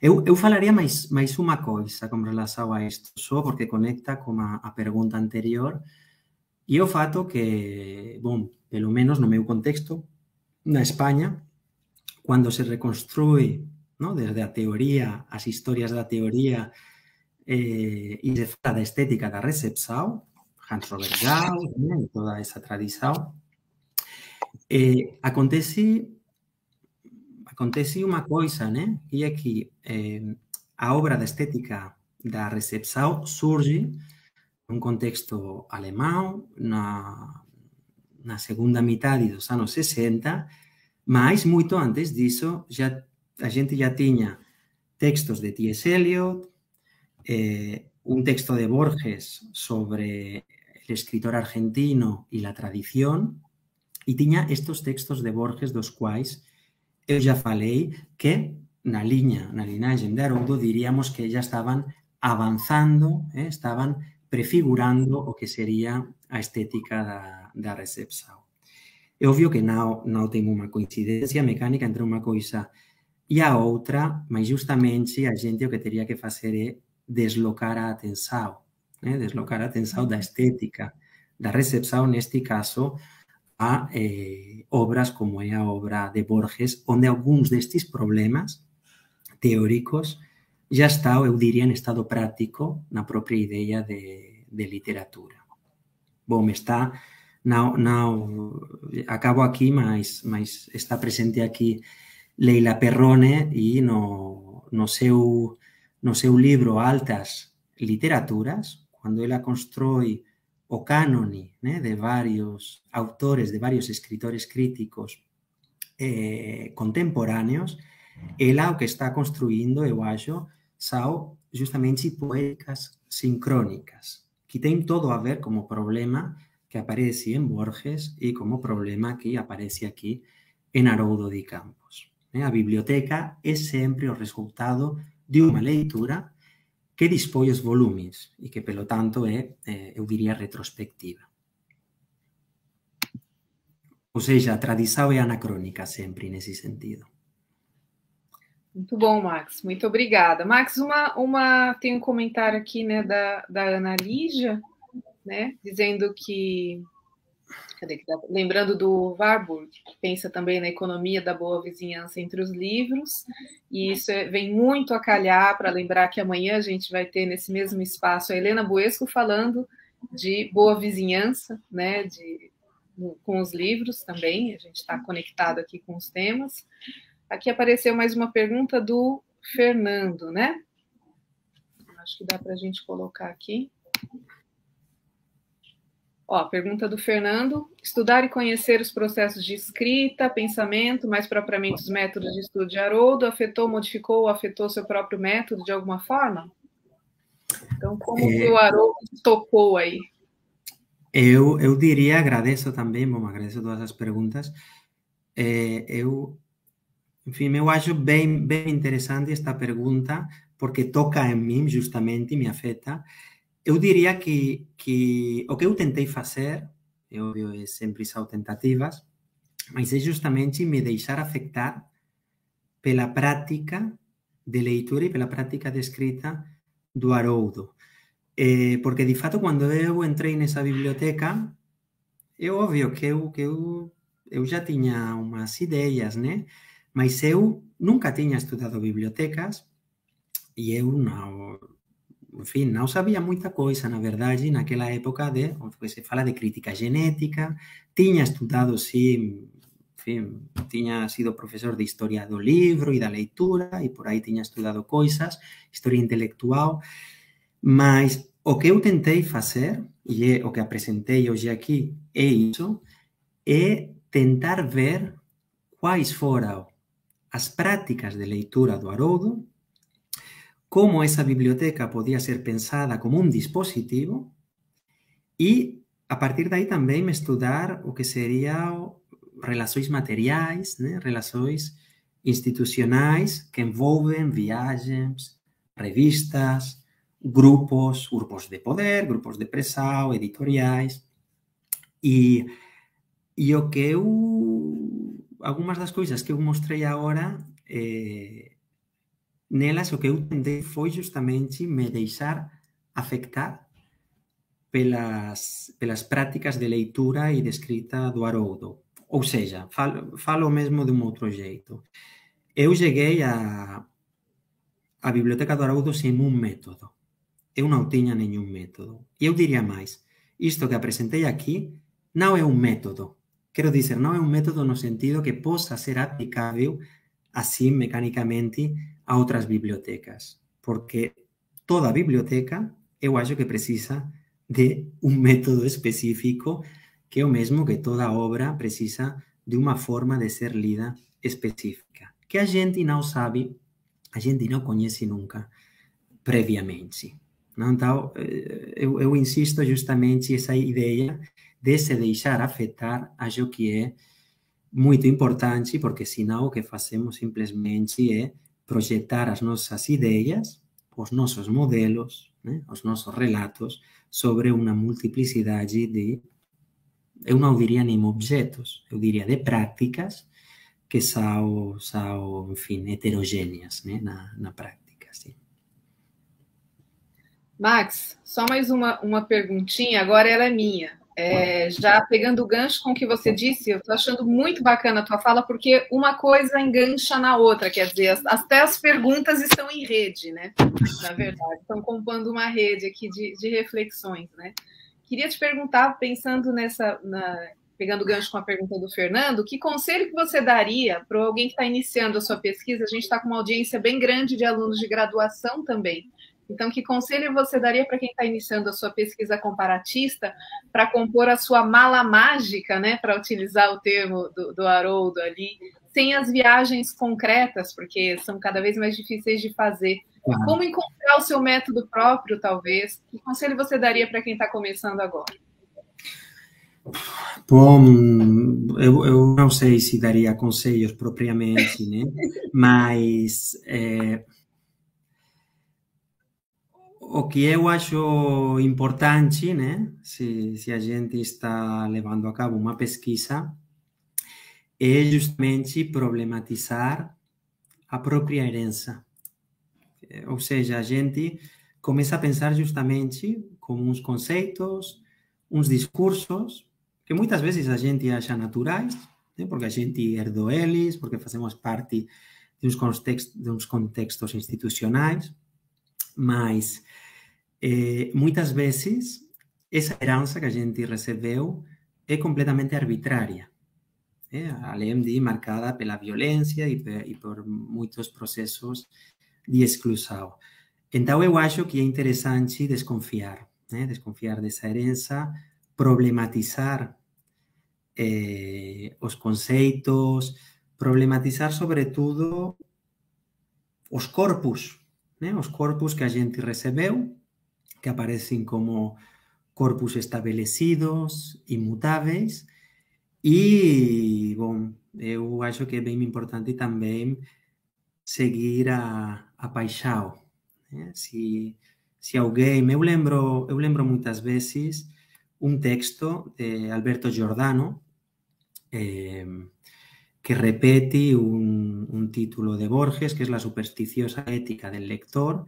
Eu falaria mais uma coisa com relação a isto, só porque conecta com a pergunta anterior, e o fato que, bom, pelo menos no meu contexto, na Espanha, quando se reconstrui, ¿no?, desde a teoría, as historias da teoría, e se fala da estética da recepção, Hans Robert Gauss, e toda esa tradición, acontece unha coisa, né? E é que a obra da estética da recepção surge nun contexto alemão, na segunda metade dos anos 60, mas moito antes disso, a gente já tiña textos de T.S. Eliot, un texto de Borges sobre el escritor argentino e la tradición, e tiña estos textos de Borges dos quais eu já falei que na linaxe de Haroldo diríamos que já estaban avanzando, estaban prefigurando o que sería a estética da recepção. É obvio que non ten unha coincidencia mecánica entre unha coisa e a outra, mas justamente a gente o que teria que facer é deslocar a atenção da estética da recepção, neste caso, a obras como é a obra de Borges, onde algúns destes problemas teóricos já estão, eu diria, em estado prático na própria ideia de literatura. Bom, acabo aqui, mas está presente aqui Leila Perrone e no seu livro Altas Literaturas, quando ela constrói o cânone, né, de vários autores, de vários escritores críticos contemporâneos, ela o que está construindo, eu acho, são justamente poéticas sincrónicas, que tem todo a ver como problema que aparece em Borges e como problema que aparece aqui em Haroldo de Campos. A biblioteca é sempre o resultado de uma leitura que dispõe os volumes e que, pelo tanto, é, eu diria, retrospectiva. Ou seja, a tradição é anacrônica sempre nesse sentido. Muito bom, Max. Muito obrigada. Max, tem um comentário aqui, né, da Ana Lígia, né, dizendo que... Lembrando do Warburg, que pensa também na economia da boa vizinhança entre os livros, e isso vem muito a calhar para lembrar que amanhã a gente vai ter nesse mesmo espaço a Helena Buesco falando de boa vizinhança, né, com os livros também, a gente está conectado aqui com os temas. Aqui apareceu mais uma pergunta do Fernando, né? Acho que dá para a gente colocar aqui. Pergunta do Fernando. Estudar e conhecer os processos de escrita, pensamento, mais propriamente os métodos de estudo de Haroldo, afetou, modificou ou afetou seu próprio método de alguma forma? Então, como que o Haroldo tocou aí? Eu diria, agradeço também, agradeço todas as perguntas. Enfim, eu acho bem interessante esta pergunta, porque toca em mim, justamente, me afeta. Eu diria que o que eu tentei fazer, é óbvio, sempre são tentativas, mas é justamente me deixar afetar pela prática de leitura e pela prática de escrita do Haroldo. Porque, de fato, quando eu entrei nessa biblioteca, é óbvio que eu já tinha umas ideias, né? Mas eu nunca tinha estudado bibliotecas e eu enfim, não sabia muita coisa, na verdade, naquela época que se fala de crítica genética, tinha estudado, sim, enfim, tinha sido professor de história do livro e da leitura, e por aí tinha estudado coisas, história intelectual, mas o que eu tentei fazer, e é o que apresentei hoje aqui, é isso, é tentar ver quais foram as práticas de leitura do Haroldo, como essa biblioteca podia ser pensada como um dispositivo e, a partir daí, também estudar o que seriam relações materiais, né? Relações institucionais que envolvem viagens, revistas, grupos de poder, grupos de pressão, editoriais. E o que algumas das coisas que eu mostrei agora, nelas o que eu tentei foi justamente me deixar afectar pelas práticas de leitura e de escrita do Haroldo. Ou seja, falo mesmo de um outro jeito. Eu cheguei à Biblioteca do Haroldo sem um método. Eu não tinha nenhum método. E eu diria mais, isto que apresentei aqui não é um método. Quero dizer, não é um método no sentido que possa ser aplicável assim, mecanicamente, a outras bibliotecas. Porque toda biblioteca, eu acho que precisa de um método específico, que é o mesmo que toda obra precisa de uma forma de ser lida específica, que a gente não sabe, a gente não conhece nunca previamente. Não? Então, eu insisto justamente essa ideia de se deixar afetar, acho que é muito importante, porque senão o que fazemos simplesmente é projetar as nossas ideias, os nossos modelos, né, os nossos relatos sobre uma multiplicidade de, eu não diria nem objetos, eu diria de práticas que são enfim, heterogêneas, né, na prática. Assim. Max, só mais uma perguntinha, agora ela é minha. Já pegando o gancho com o que você disse, eu estou achando muito bacana a tua fala, porque uma coisa engancha na outra, quer dizer, até as perguntas estão em rede, né? Na verdade, estão compondo uma rede aqui de reflexões, né? Queria te perguntar, pensando pegando o gancho com a pergunta do Fernando, que conselho que você daria para alguém que está iniciando a sua pesquisa? A gente está com uma audiência bem grande de alunos de graduação também. Então, que conselho você daria para quem está iniciando a sua pesquisa comparatista para compor a sua mala mágica, né, para utilizar o termo do Haroldo ali, sem as viagens concretas, porque são cada vez mais difíceis de fazer? Como encontrar o seu método próprio, talvez? Que conselho você daria para quem está começando agora? Bom, eu não sei se daria conselhos propriamente, né? Mas o que eu acho importante, né? Se a gente está levando a cabo uma pesquisa, é justamente problematizar a própria herança. Ou seja, a gente começa a pensar justamente como uns conceitos, uns discursos, que muitas vezes a gente acha naturais, né? Porque a gente herdou eles, porque fazemos parte de uns contextos institucionais, mas muitas vezes essa herança que a gente recebeu é completamente arbitrária, além de marcada pela violência e por muitos processos de exclusão. Então, eu acho que é interessante desconfiar, né? Desconfiar dessa herança, problematizar os conceitos, problematizar, sobretudo, os corpos, né? Os corpos que a gente recebeu, que aparecem como corpos estabelecidos, imutáveis, e, bom, eu acho que é bem importante também seguir a paixão. Né? Se alguém... Eu lembro muitas vezes um texto de Alberto Giordano, que repete un título de Borges, que es La supersticiosa ética del lector,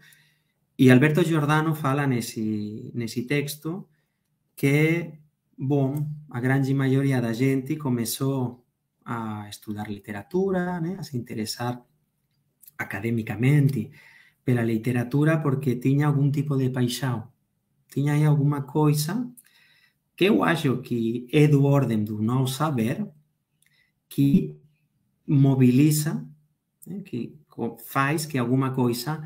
e Alberto Giordano fala nesse texto que, bom, a grande maioria da gente começou a estudar literatura, né, a se interessar academicamente pela literatura porque tiña algún tipo de paixão, tiña aí alguma coisa que eu acho que é do orden do não saber, que mobiliza, né, que faz que alguma coisa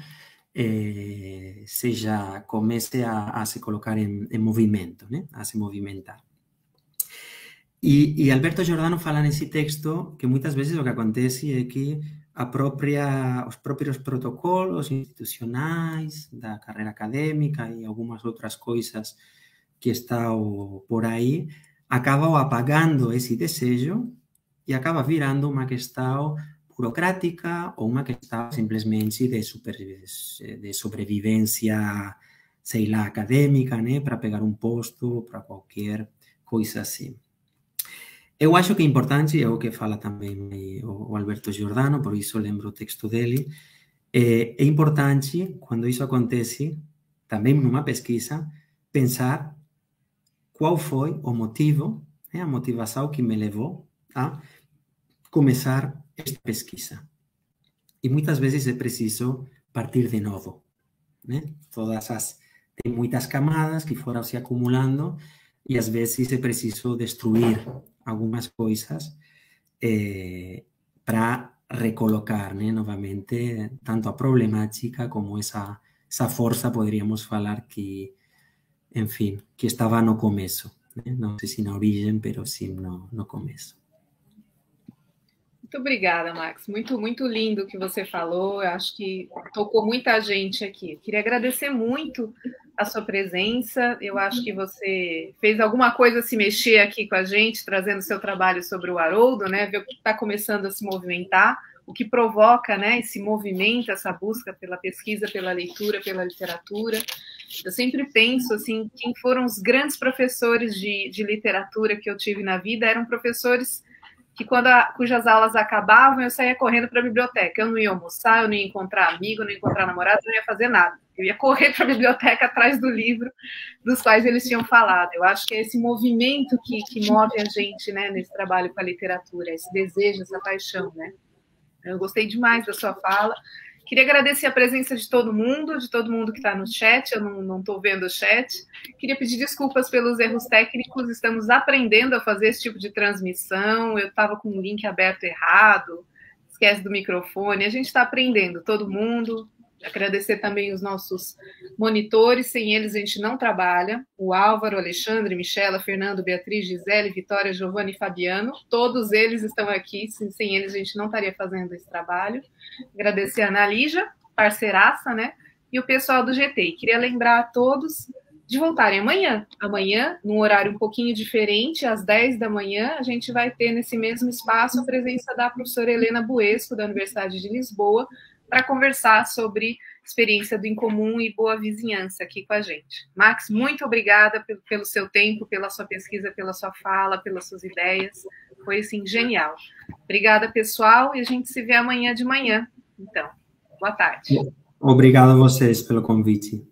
comece a se colocar em movimento, né, a se movimentar. E Alberto Giordano fala nesse texto que muitas vezes o que acontece é que os próprios protocolos institucionais da carreira acadêmica e algumas outras coisas que estão por aí acabam apagando esse desejo e acaba virando uma questão burocrática ou uma questão simplesmente de sobrevivência, sei lá, acadêmica, né, para pegar um posto, para qualquer coisa assim. Eu acho que é importante, é o que fala também o Alberto Giordano, por isso lembro o texto dele, é importante, quando isso acontece, também numa pesquisa, pensar qual foi o motivo, né, a motivação que me levou a começar esta pesquisa. E muitas vezes é preciso partir de novo, né? Tem muitas camadas que foram se acumulando e às vezes é preciso destruir algumas coisas para recolocar, né, novamente tanto a problemática como essa força, poderíamos falar que, enfim, que estava no começo, né? Não sei se na origem, mas sim no começo. Muito obrigada, Max. Muito, muito lindo o que você falou. Eu acho que tocou muita gente aqui. Queria agradecer muito a sua presença. Eu acho que você fez alguma coisa se mexer aqui com a gente, trazendo seu trabalho sobre o Haroldo, né? Ver o que está começando a se movimentar, o que provoca, né, esse movimento, essa busca pela pesquisa, pela leitura, pela literatura. Eu sempre penso, assim, quem foram os grandes professores de literatura que eu tive na vida eram professores que cujas aulas acabavam, eu saía correndo para a biblioteca. Eu não ia almoçar, eu não ia encontrar amigo, não ia encontrar namorado, não ia fazer nada. Eu ia correr para a biblioteca atrás do livro dos quais eles tinham falado. Eu acho que é esse movimento que move a gente, né, nesse trabalho com a literatura, esse desejo, essa paixão, né? Eu gostei demais da sua fala. Queria agradecer a presença de todo mundo que está no chat. Eu não estou vendo o chat. Queria pedir desculpas pelos erros técnicos. Estamos aprendendo a fazer esse tipo de transmissão. Eu estava com o link aberto errado. Esquece do microfone. A gente está aprendendo, todo mundo. Agradecer também os nossos monitores. Sem eles a gente não trabalha. O Álvaro, Alexandre, Michela, Fernando, Beatriz, Gisele, Vitória, Giovanni e Fabiano. Todos eles estão aqui. Sem eles a gente não estaria fazendo esse trabalho. Agradecer a Ana Lígia, parceiraça, né? E o pessoal do GT. E queria lembrar a todos de voltarem amanhã. Amanhã, num horário um pouquinho diferente, às 10 da manhã, a gente vai ter nesse mesmo espaço a presença da professora Helena Buesco, da Universidade de Lisboa, para conversar sobre experiência do Incomum e boa vizinhança aqui com a gente. Max, muito obrigada pelo seu tempo, pela sua pesquisa, pela sua fala, pelas suas ideias. Foi, assim, genial. Obrigada, pessoal, e a gente se vê amanhã de manhã. Então, boa tarde. Obrigado a vocês pelo convite.